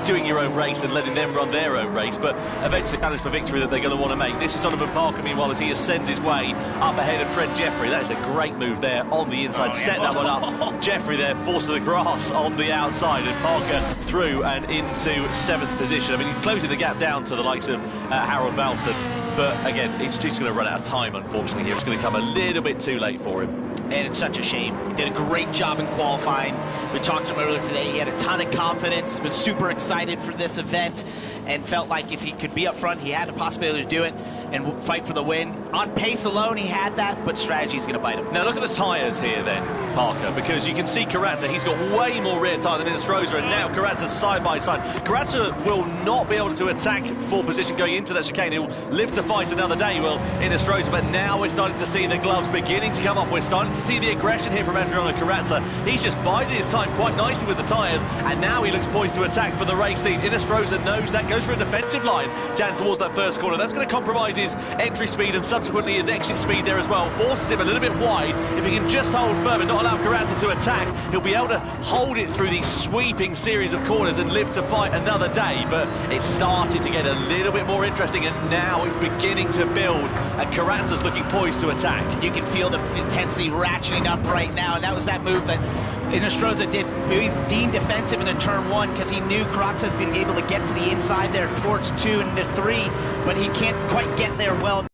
doing your own race and letting them run their own race, but eventually challenge for victory that they're going to want to make. This is Donovan Parker, meanwhile, as he ascends his way up ahead of Trent Jeffrey. That is a great move there on the inside. Set that one up. Jeffrey there forced to the grass on the outside, and Parker through and into 7th position. I mean, he's closing the gap down to the likes of Harold Valson, but again, it's just going to run out of time, unfortunately, here. It's going to come a little bit too late for him. And it's such a shame. He did a great job in qualifying. We talked to him earlier today. He had a ton of confidence, was super excited for this event, and felt like if he could be up front, he had the possibility to do it and fight for the win. On pace alone, he had that, but strategy's going to bite him. Now look at the tyres here then, Parker, because you can see Kraz-e, he's got way more rear tyre than Inestrosa, and now Kraz-e side by side. Kraz-e will not be able to attack full position going into that chicane. He'll live to fight another day, will Inestrosa, but now we're starting to see the gloves beginning to come off. We're starting to see the aggression here from Adriano Kraz-e. He's just biding his time quite nicely with the tyres, and now he looks poised to attack for the race lead. Inestrosa knows that, goes for a defensive line down towards that first corner. That's going to compromise his entry speed and subsequently his exit speed there as well. Forces him a little bit wide. If he can just hold firm and not allow Kraz-e to attack, he'll be able to hold it through these sweeping series of corners and live to fight another day. But it started to get a little bit more interesting, and now it's beginning to build, and Kraz-e's looking poised to attack. You can feel the intensity ratcheting up right now, and that was that move that Inestrosa did, being defensive into turn 1, because he knew Kraz-e's been able to get to the inside there towards 2 and into 3, but he can't quite get there well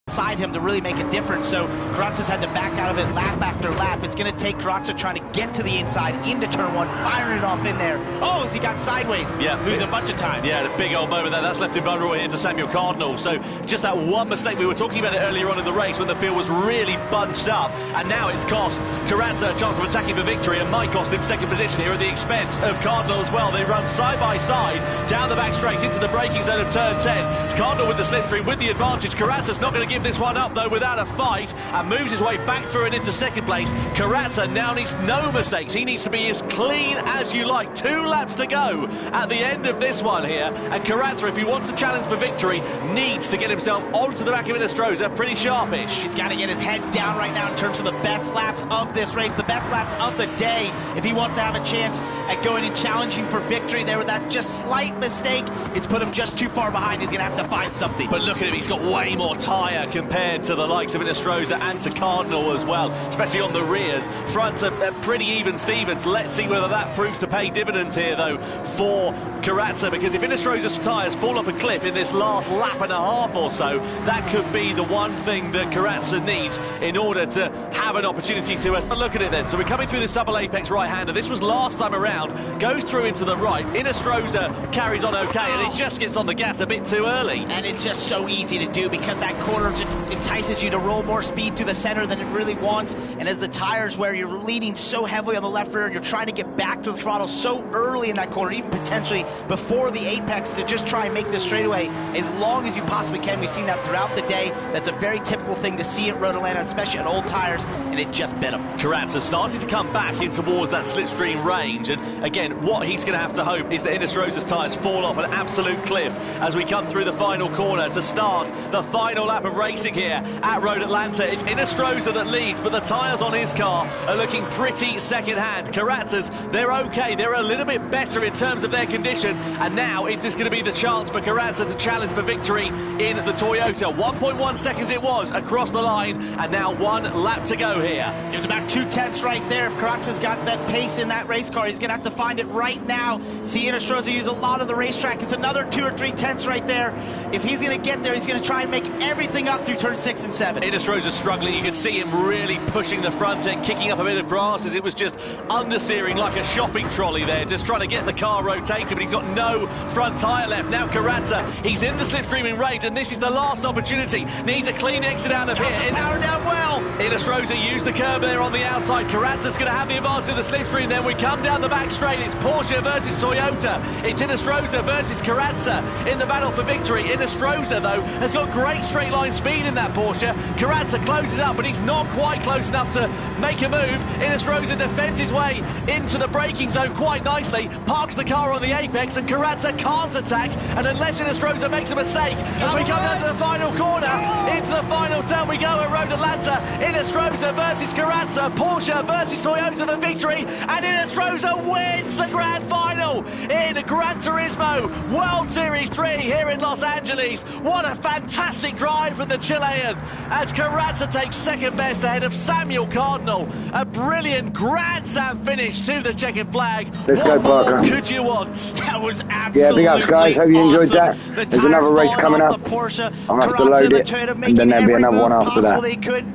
inside him to really make a difference. So Kraz-e's had to back out of it lap after lap. It's going to take Kraz-e trying to get to the inside into turn 1, firing it off in there. Oh, as he got sideways, losing a bunch of time. Yeah, a big old moment there. That's left him vulnerable here to Samuel Cardinal. So just that one mistake, we were talking about it earlier on in the race when the field was really bunched up, and now it's cost Kraz-e a chance of attacking for victory, and might cost him 2nd position here at the expense of Cardinal as well. They run side by side down the back straight into the braking zone of turn 10. Cardinal with the slipstream with the advantage. Kraz-e's not going to give this one up, though, without a fight, and moves his way back through and into second place. Kraz-e now needs no mistakes. He needs to be as clean as you like. 2 laps to go at the end of this one here, and Kraz-e, if he wants to challenge for victory, needs to get himself onto the back of Inestrosa pretty sharpish. He's got to get his head down right now in terms of the best laps of this race, the best laps of the day, if he wants to have a chance at going and challenging for victory there. With that just slight mistake, it's put him just too far behind. He's going to have to find something. But look at him, he's got way more tyre compared to the likes of Inestrosa and to Cardinal as well, especially on the rears. Fronts are pretty even Stevens. Let's see whether that proves to pay dividends here, though, for Kraz-e, because if Inestrosa's tyres fall off a cliff in this last lap and a half or so, that could be the one thing that Kraz-e needs in order to have an opportunity to look at it then. So we're coming through this double apex right-hander. This was last time around, goes through into the right. Inestrosa carries on okay, and it just gets on the gas a bit too early. And it's just so easy to do because that corner entices you to roll more speed through the center than it really wants. And as the tires where you're leaning so heavily on the left rear and you're trying to get back to the throttle so early in that corner, even potentially before the apex, to just try and make this straightaway as long as you possibly can. We've seen that throughout the day. That's a very typical thing to see at Road Atlanta, especially on old tires, and it just bit him. Kraz-e starting to come back in towards that slipstream range, and again, what he's going to have to hope is that Inestrosa's tyres fall off an absolute cliff as we come through the final corner to start the final lap of racing here at Road Atlanta. It's Inestrosa that leads, but the tyres on his car are looking pretty second-hand. Kraz-e's, they're okay, they're a little bit better in terms of their condition, and now is this going to be the chance for Kraz-e to challenge for victory in the Toyota. 1.1 seconds it was across the line, and now 1 lap to go here. It was about 2/10 right there. If Kraz-e's got that pace in that race car, he's going to have to find it right now. See Inestrosa use a lot of the racetrack. It's another 2 or 3 tenths right there. If he's going to get there, he's going to try and make everything up through turn 6 and 7. Inestrosa's struggling. You can see him really pushing the front end, kicking up a bit of grass as it was just understeering like a shopping trolley there, just trying to get the car rotated, but he's got no front tyre left. Now Kraz-e, he's in the slipstreaming range, and this is the last opportunity. Needs a clean exit out of here. Power down well. Inestrosa used the curb there on the outside. Kraz-e's going to have the advantage of the slipstream. Then we come down the back straight. It's Porsche versus Toyota. It's Inestrosa versus Kraz-e in the battle for victory. Inestrosa, though, has got great straight line speed in that Porsche. Kraz-e closes up, but he's not quite close enough to make a move. Inestrosa defends his way into the braking zone quite nicely, parks the car on the apex, and Kraz-e can't attack, and unless Inestrosa makes a mistake, as we come down to the final corner, into the final turn we go at Road Atlanta. Inestrosa versus Kraz-e, Porsche versus Toyota for victory, and Inestrosa wins the grand final in Gran Turismo World Series 3 here in Los Angeles. What a fantastic drive from the Chilean, as Kraz-e takes second best ahead of Samuel Cardinal. A brilliant Grand Slam finish to the checkered flag. Let's go, Parker. Could you want? That was absolutely big ups, guys. Hope you enjoyed that. The There's another race coming up. Porsche, I'll have to load it, and then there'll be another one after that.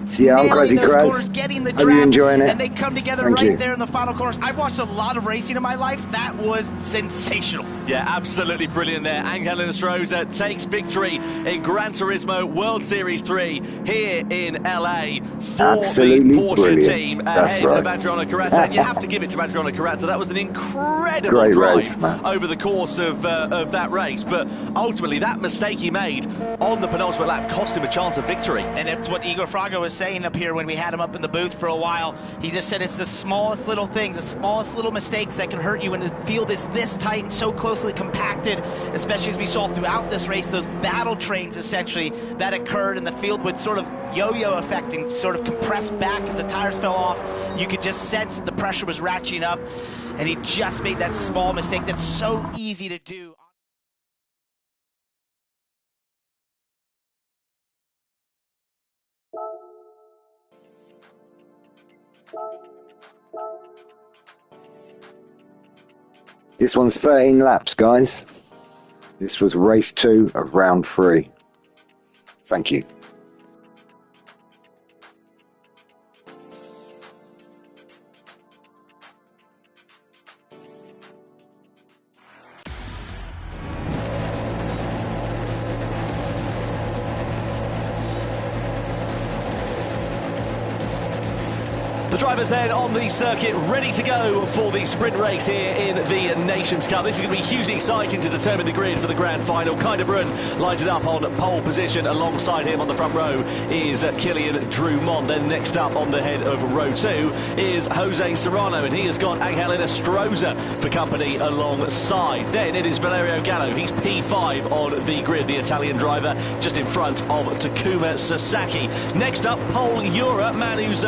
So yeah, I'm Kraz-e. Hope you're enjoying it. And they come together Thank right you. there in the final corners. I've watched a lot of racing in my life. That was sensational. Yeah, absolutely brilliant there. Angel Inestrosa takes victory in Gran Turismo World Series 3 here in LA for Absolutely the Porsche brilliant. team That's ahead right. of Adriano Kraz-e. And you have to give it to Adriano Kraz-e. That was an incredible Great drive race, man. over the course of that race. But ultimately, that mistake he made on the penultimate lap cost him a chance of victory. And that's what Igor Fraga was saying up here when we had him up in the booth for a while. He just said it's the smallest little things, the smallest little mistakes that can hurt you when the field is this tight and so closely compacted, especially as we saw throughout this race, those battle trains essentially that occurred, and the field would sort of yo-yo effect and sort of compress back as the tires fell off. You could just sense that the pressure was ratcheting up, and he just made that small mistake that's so easy to do. This one's 13 laps, guys. This was race 2 of round 3. Thank you. The drivers then on the circuit ready to go for the sprint race here in the Nations Cup. This is going to be hugely exciting to determine the grid for the grand final. Kras-e lines it up on pole position. Alongside him on the front row is Kilian Drumont. Then next up on the head of row 2 is Jose Serrano, and he has got Angel Stroza for company alongside. Then it is Valerio Gallo. He's P5 on the grid, the Italian driver, just in front of Takuma Sasaki. Next up, Pole Eura, man who's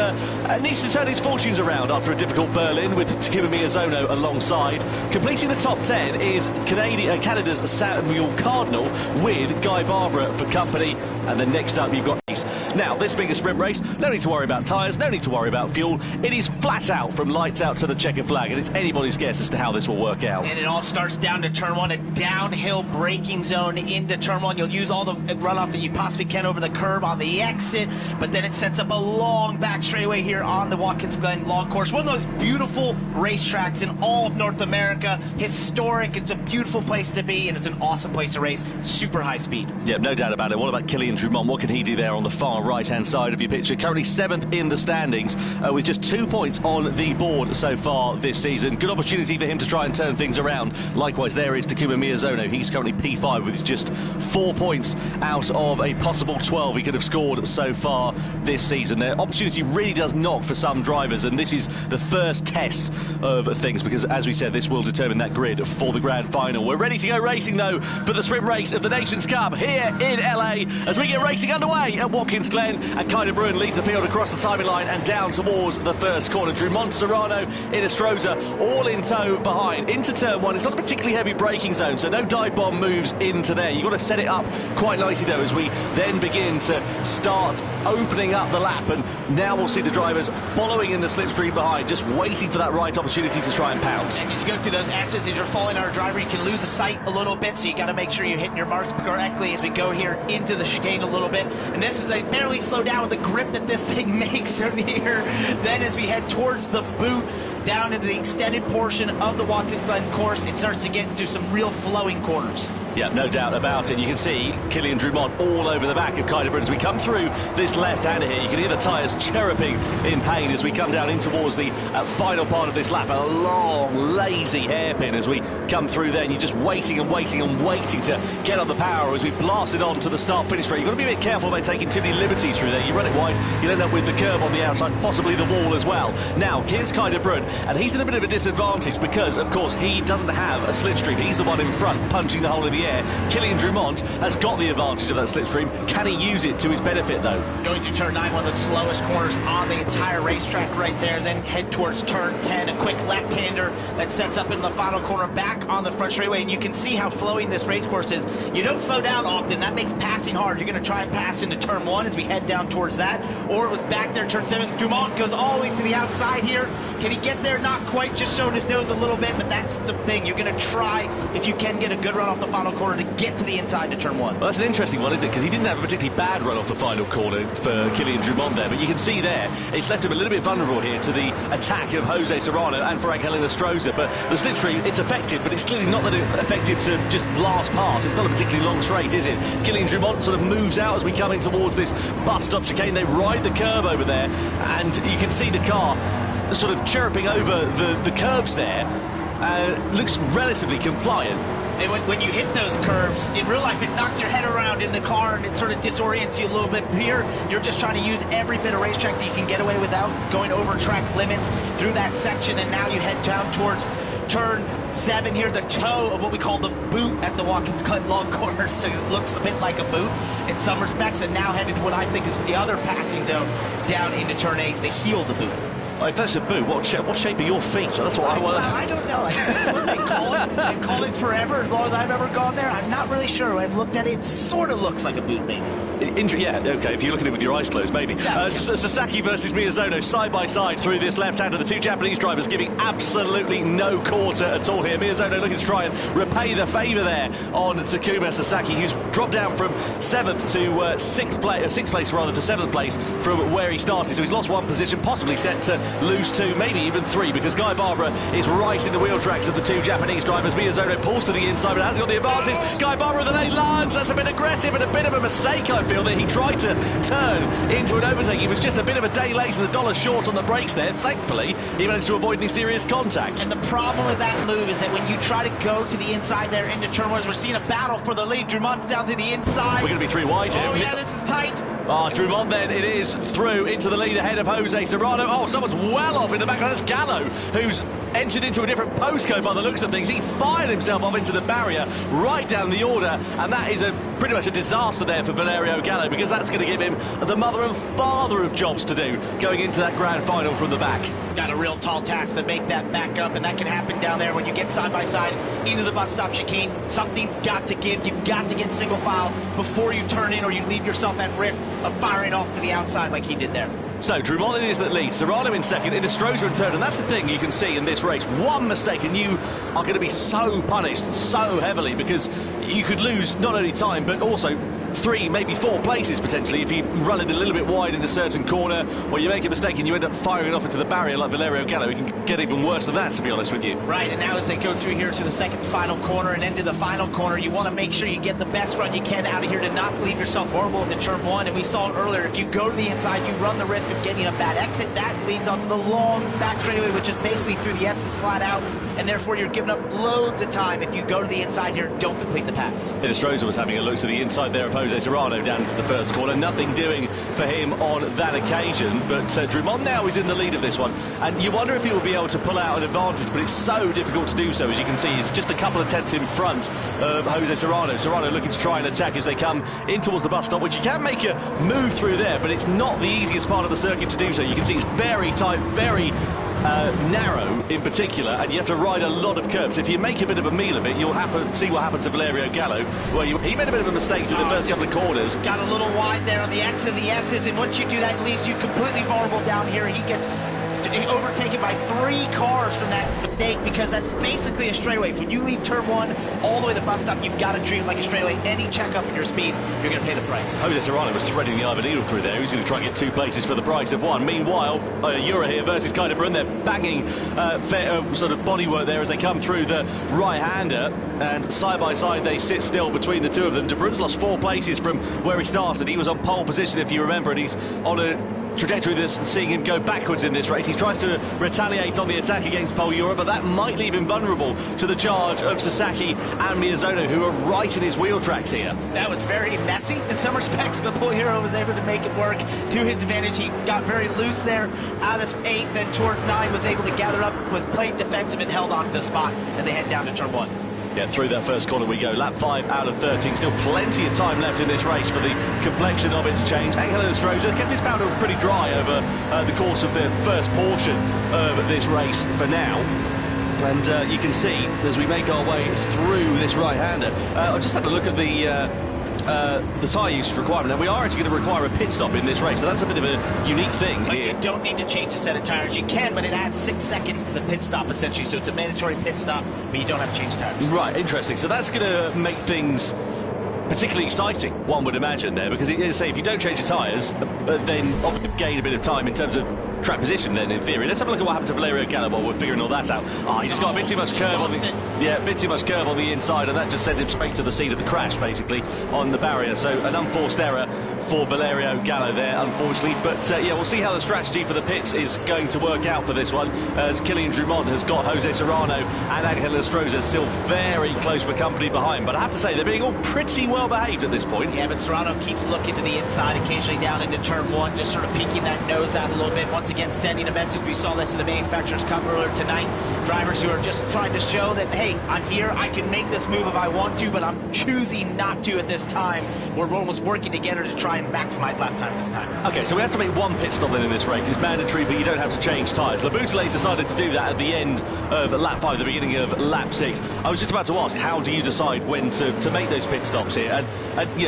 needs to turn his fortunes around after a difficult Berlin, with Takuma Miyazono alongside. Completing the top 10 is Canada's Samuel Cardinal with Guy Barbara for company. And then next up you've got Ace. Now, this being a sprint race, no need to worry about tyres, no need to worry about fuel. It is flat out from lights out to the checkered flag, and it's anybody's guess as to how this will work out. And it all starts down to turn 1, a downhill braking zone into turn 1. You'll use all the runoff that you possibly can over the curb on the exit, but then it sets up a long back straightaway here on the Watkins Glen long course. One of those beautiful racetracks in all of North America. Historic, it's a beautiful place to be, and it's an awesome place to race. Super high speed. Yeah, no doubt about it. What about Kilian Drumont? What can he do there on the far right-hand side of your picture? Currently 7th in the standings, with just 2 points on the board so far this season. Good opportunity for him to try and turn things around. Likewise, there is Takuma Miyazono. He's currently P5 with just 4 points out of a possible 12 he could have scored so far this season. Their opportunity really does knock for some drivers, and this is the first test of things, because as we said, this will determine that grid for the grand final. We're ready to go racing though for the sprint race of the Nations Cup here in LA as we get racing underway at Watkins Glen, and Kras-e leads the field across the timing line and down towards the first corner. Drumont, Serrano, Stroza all in tow behind. Into turn 1, it's not a particularly heavy braking zone, so no dive bomb moves into there. You've got to set it up quite nicely though as we then begin to start opening up the lap, and now we'll see the drivers following in the slipstream behind, just waiting for that right opportunity to try and pounce. As you go through those S's, as you're following our driver, you can lose a sight a little bit, so you got to make sure you're hitting your marks correctly as we go here into the chicane a little bit. And this is a barely slow down with the grip that this thing makes over here. Then as we head towards the boot, down into the extended portion of the Watkins Glen course, it starts to get into some real flowing corners. Yeah, no doubt about it. You can see Kilian Drumont all over the back of Kras-e as we come through this left-hander here. You can hear the tyres chirruping in pain as we come down in towards the final part of this lap. A long, lazy hairpin as we come through there, and you're just waiting and waiting and waiting to get on the power as we blast it on to the start-finish straight. You've got to be a bit careful about taking too many liberties through there. You run it wide, you'll end up with the curb on the outside, possibly the wall as well. Now, here's Kras-e, and he's in a bit of a disadvantage because, of course, he doesn't have a slipstream. He's the one in front, punching the hole in the air. Kilian Drumont has got the advantage of that slipstream. Can he use it to his benefit, though? Going through turn 9, one of the slowest corners on the entire racetrack right there. Then head towards turn 10, a quick left-hander that sets up in the final corner back on the front straightaway. And you can see how flowing this race course is. You don't slow down often. That makes passing hard. You're going to try and pass into turn 1 as we head down towards that. Or it was back there, turn 7. Drumont goes all the way to the outside here. Can he get there? Not quite, just showing his nose a little bit, but that's the thing. You're going to try, if you can, get a good run off the final corner to get to the inside to turn 1. Well, that's an interesting one, isn't it? Because he didn't have a particularly bad run off the final corner for Kilian Drumont there, but you can see there, it's left him a little bit vulnerable here to the attack of Jose Serrano and for Angel Stroza. But the slipstream, it's effective, but it's clearly not that effective to just blast past. It's not a particularly long straight, is it? Kilian Drumont sort of moves out as we come in towards this bus stop chicane. They ride the curb over there, and you can see the car sort of chirruping over the curbs there. Looks relatively compliant. And when you hit those curves, in real life, it knocks your head around in the car and it sort of disorients you a little bit. Here, you're just trying to use every bit of racetrack that you can get away without going over track limits through that section, and now you head down towards turn 7 here, the toe of what we call the boot at the Watkins Glen long course. So it looks a bit like a boot in some respects, and now headed to what I think is the other passing zone down into turn 8, the heel of the boot. If that's a boot, what shape are your feet? So that's what I want. I don't know. That's what they call it. They call it forever, as long as I've ever gone there. I'm not really sure. I've looked at it. It sort of looks like a boot, maybe. Yeah, okay, if you look at it with your eyes closed, maybe. Sasaki versus Miyazono, side by side through this left-hander. The two Japanese drivers giving absolutely no quarter at all here. Miyazono looking to try and repay the favour there on Takuma Sasaki, who's dropped down from 7th to 6th place rather, to 7th place from where he started. So he's lost 1 position, possibly set to lose 2, maybe even 3, because Guy Barbara is right in the wheel tracks of the two Japanese drivers. Miyazono pulls to the inside, but has got the advantage. Guy Barbara with an 8 lines. That's a bit aggressive and a bit of a mistake, I feel that he tried to turn into an overtake. He was just a bit of a day late and $1 short on the brakes there. Thankfully, he managed to avoid any serious contact. And the problem with that move is that when you try to go to the inside there into turn one, we're seeing a battle for the lead. Drumont's down to the inside. We're going to be 3 wide here. Oh, yeah, this is tight. Ah, Drumont then, it is through into the lead ahead of Jose Serrano. Oh, someone's well off in the back. That's Gallo, who's entered into a different postcode by the looks of things. He fired himself off into the barrier right down the order, and that is pretty much a disaster there for Valerio Gallo, because that's going to give him the mother and father of jobs to do going into that grand final from the back. Got a real tall task to make that back up, and that can happen down there when you get side by side into the bus stop chicane. Something's got to give. You've got to get single file before you turn in, or you leave yourself at risk of firing off to the outside like he did there. So Drumont is that lead, Serrano in second, Inestrosa in third, and that's the thing you can see in this race. One mistake and you are going to be so punished so heavily, because you could lose not only time but also 3, maybe 4 places potentially if you run it a little bit wide in a certain corner, or you make a mistake and you end up firing it off into the barrier like Valerio Gallo. It can get even worse than that, to be honest with you. Right, and now as they go through here to the second final corner and into the final corner, you want to make sure you get the best run you can out of here to not leave yourself horrible into turn one. And we saw it earlier, if you go to the inside, you run the risk of getting a bad exit. That leads onto the long back straightaway, which is basically through the S's flat out, and therefore you're giving up loads of time if you go to the inside here and don't complete the pass. Inestrosa was having a look to the inside there of Jose Serrano down to the first corner. Nothing doing for him on that occasion, but Drumont now is in the lead of this one, and you wonder if he will be able to pull out an advantage, but it's so difficult to do so. As you can see, he's just a couple of tenths in front of Jose Serrano. Serrano looking to try and attack as they come in towards the bus stop, which you can make a move through there, but it's not the easiest part of the circuit to do so. You can see it's very tight, very narrow in particular, and you have to ride a lot of curbs. If you make a bit of a meal of it, you'll see what happened to Valerio Gallo, where he made a bit of a mistake through the first couple of corners. Got a little wide there on the X and the S's, and once you do that, it leaves you completely vulnerable down here. He gets overtaken by 3 cars from that mistake, because that's basically a straightaway. When you leave turn one all the way to the bus stop, you've got to treat it like a straightaway. Any checkup in your speed, you're going to pay the price. Jose Serrano was threading the eye of a needle through there. He's going to try and get 2 places for the price of 1. Meanwhile, Euro here versus Kaiderbrunn, they're banging sort of bodywork there as they come through the right-hander, and side by side they sit still between the two of them. De Bruyn's lost 4 places from where he started. He was on pole position, if you remember, and he's on a trajectory that's seeing him go backwards in this race. He tries to retaliate on the attack against Pol Euro, but that might leave him vulnerable to the charge of Sasaki and Miyazono, who are right in his wheel tracks here. That was very messy in some respects, but Pol Euro was able to make it work to his advantage. He got very loose there out of 8, then towards 9 was able to gather up, was played defensive and held on to the spot as they head down to turn 1. Yeah, through that first corner we go. Lap 5 out of 13. Still plenty of time left in this race for the complexion of it to change. Angel Inestrosa kept his powder pretty dry over the course of the first portion of this race for now. And you can see as we make our way through this right-hander. I just had a look at the tyre usage requirement. Now, we are actually going to require a pit stop in this race, so that's a bit of a unique thing here. You don't need to change a set of tires. You can, but it adds 6 seconds to the pit stop, essentially, so it's a mandatory pit stop, but you don't have to change tires. Right, interesting. So that's going to make things particularly exciting, one would imagine there, because it is, say, if you don't change your tyres, then obviously gain a bit of time in terms of track position then, in theory. Let's have a look at what happened to Valerio Gallo while we're figuring all that out. He just got a bit too much curve on the, a bit too much curve on the inside, and that just sent him straight to the scene of the crash, basically, on the barrier. So an unforced error for Valerio Gallo there, unfortunately. But yeah, we'll see how the strategy for the pits is going to work out for this one, as Kylian Drumont has got Jose Serrano and Angel Inestrosa still very close for company behind. But I have to say, they're being all pretty well behaved at this point. Yeah, but Serrano keeps looking to the inside, occasionally down into turn 1, just sort of peeking that nose out a little bit. Once again, sending a message. We saw this in the Manufacturers' Cup earlier tonight. Drivers who are just trying to show that, hey, I'm here, I can make this move if I want to, but I'm choosing not to at this time. We're almost working together to try and maximize lap time this time. Okay, so we have to make 1 pit stop then in this race. It's mandatory, but you don't have to change tyres. Laboutelet's decided to do that at the end of lap 5, the beginning of lap 6. I was just about to ask, how do you decide when to make those pit stops here? And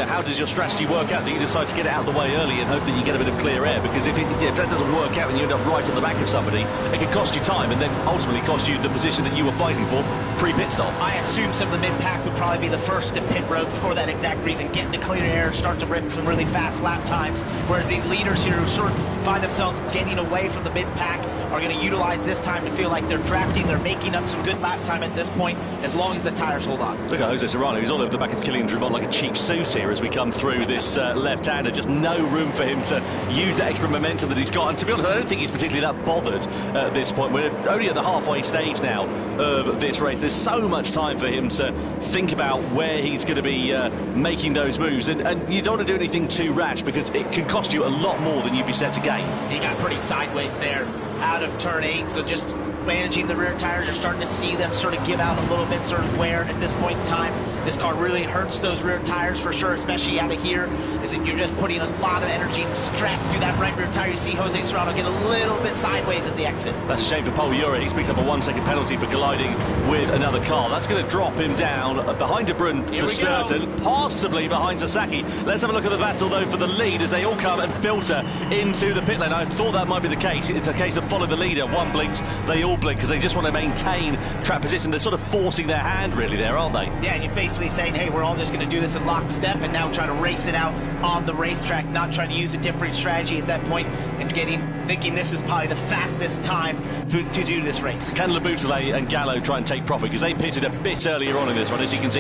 how does your strategy work out? Do you decide to get it out of the way early and hope that you get a bit of clear air? Because if that doesn't work out and you end up right at the back of somebody, it can cost you time and then ultimately cost you the position that you were fighting for pre-pit stop. I assume some of the mid-pack would probably be the first to pit road for that exact reason, get into clear air, start to rip some really fast lap times, whereas these leaders here who sort of find themselves getting away from the mid-pack are going to utilize this time to feel like they're drafting, they're making up some good lap time at this point, as long as the tires hold on. Look at Jose Serrano, he's all over the back of Kylian Drumont like a cheap suit here as we come through this left-hander. Just no room for him to use that extra momentum that he's got. And to be honest, I don't think he's particularly that bothered at this point. We're only at the halfway stage now of this race. There's so much time for him to think about where he's going to be making those moves. And you don't want to do anything too rash because it can cost you a lot more than you'd be set to gain. He got pretty sideways there out of turn 8, so just managing the rear tires, you're starting to see them sort of give out a little bit, sort of wear at this point in time. This car really hurts those rear tires for sure, especially out of here, is that you're just putting a lot of energy and stress through that right rear tire. You see Jose Serrano get a little bit sideways as the exit. That's a shame for Paul Ure. He's picked up a 1-second penalty for colliding with another car. That's going to drop him down behind De Bruyne for certain, possibly behind Sasaki. Let's have a look at the battle, though, for the lead as they all come and filter into the pit lane. I thought that might be the case. It's a case of follow the leader. One blinks, they all blink because they just want to maintain track position. They're sort of forcing their hand, really, there, aren't they? Yeah, and you're basically saying, hey, we're all just going to do this in lockstep and now try to race it out on the racetrack, not trying to use a different strategy at that point and thinking this is probably the fastest time to do this race. Can Laboutelet and Gallo try and take profit? Because they pitted a bit earlier on in this one, as you can see.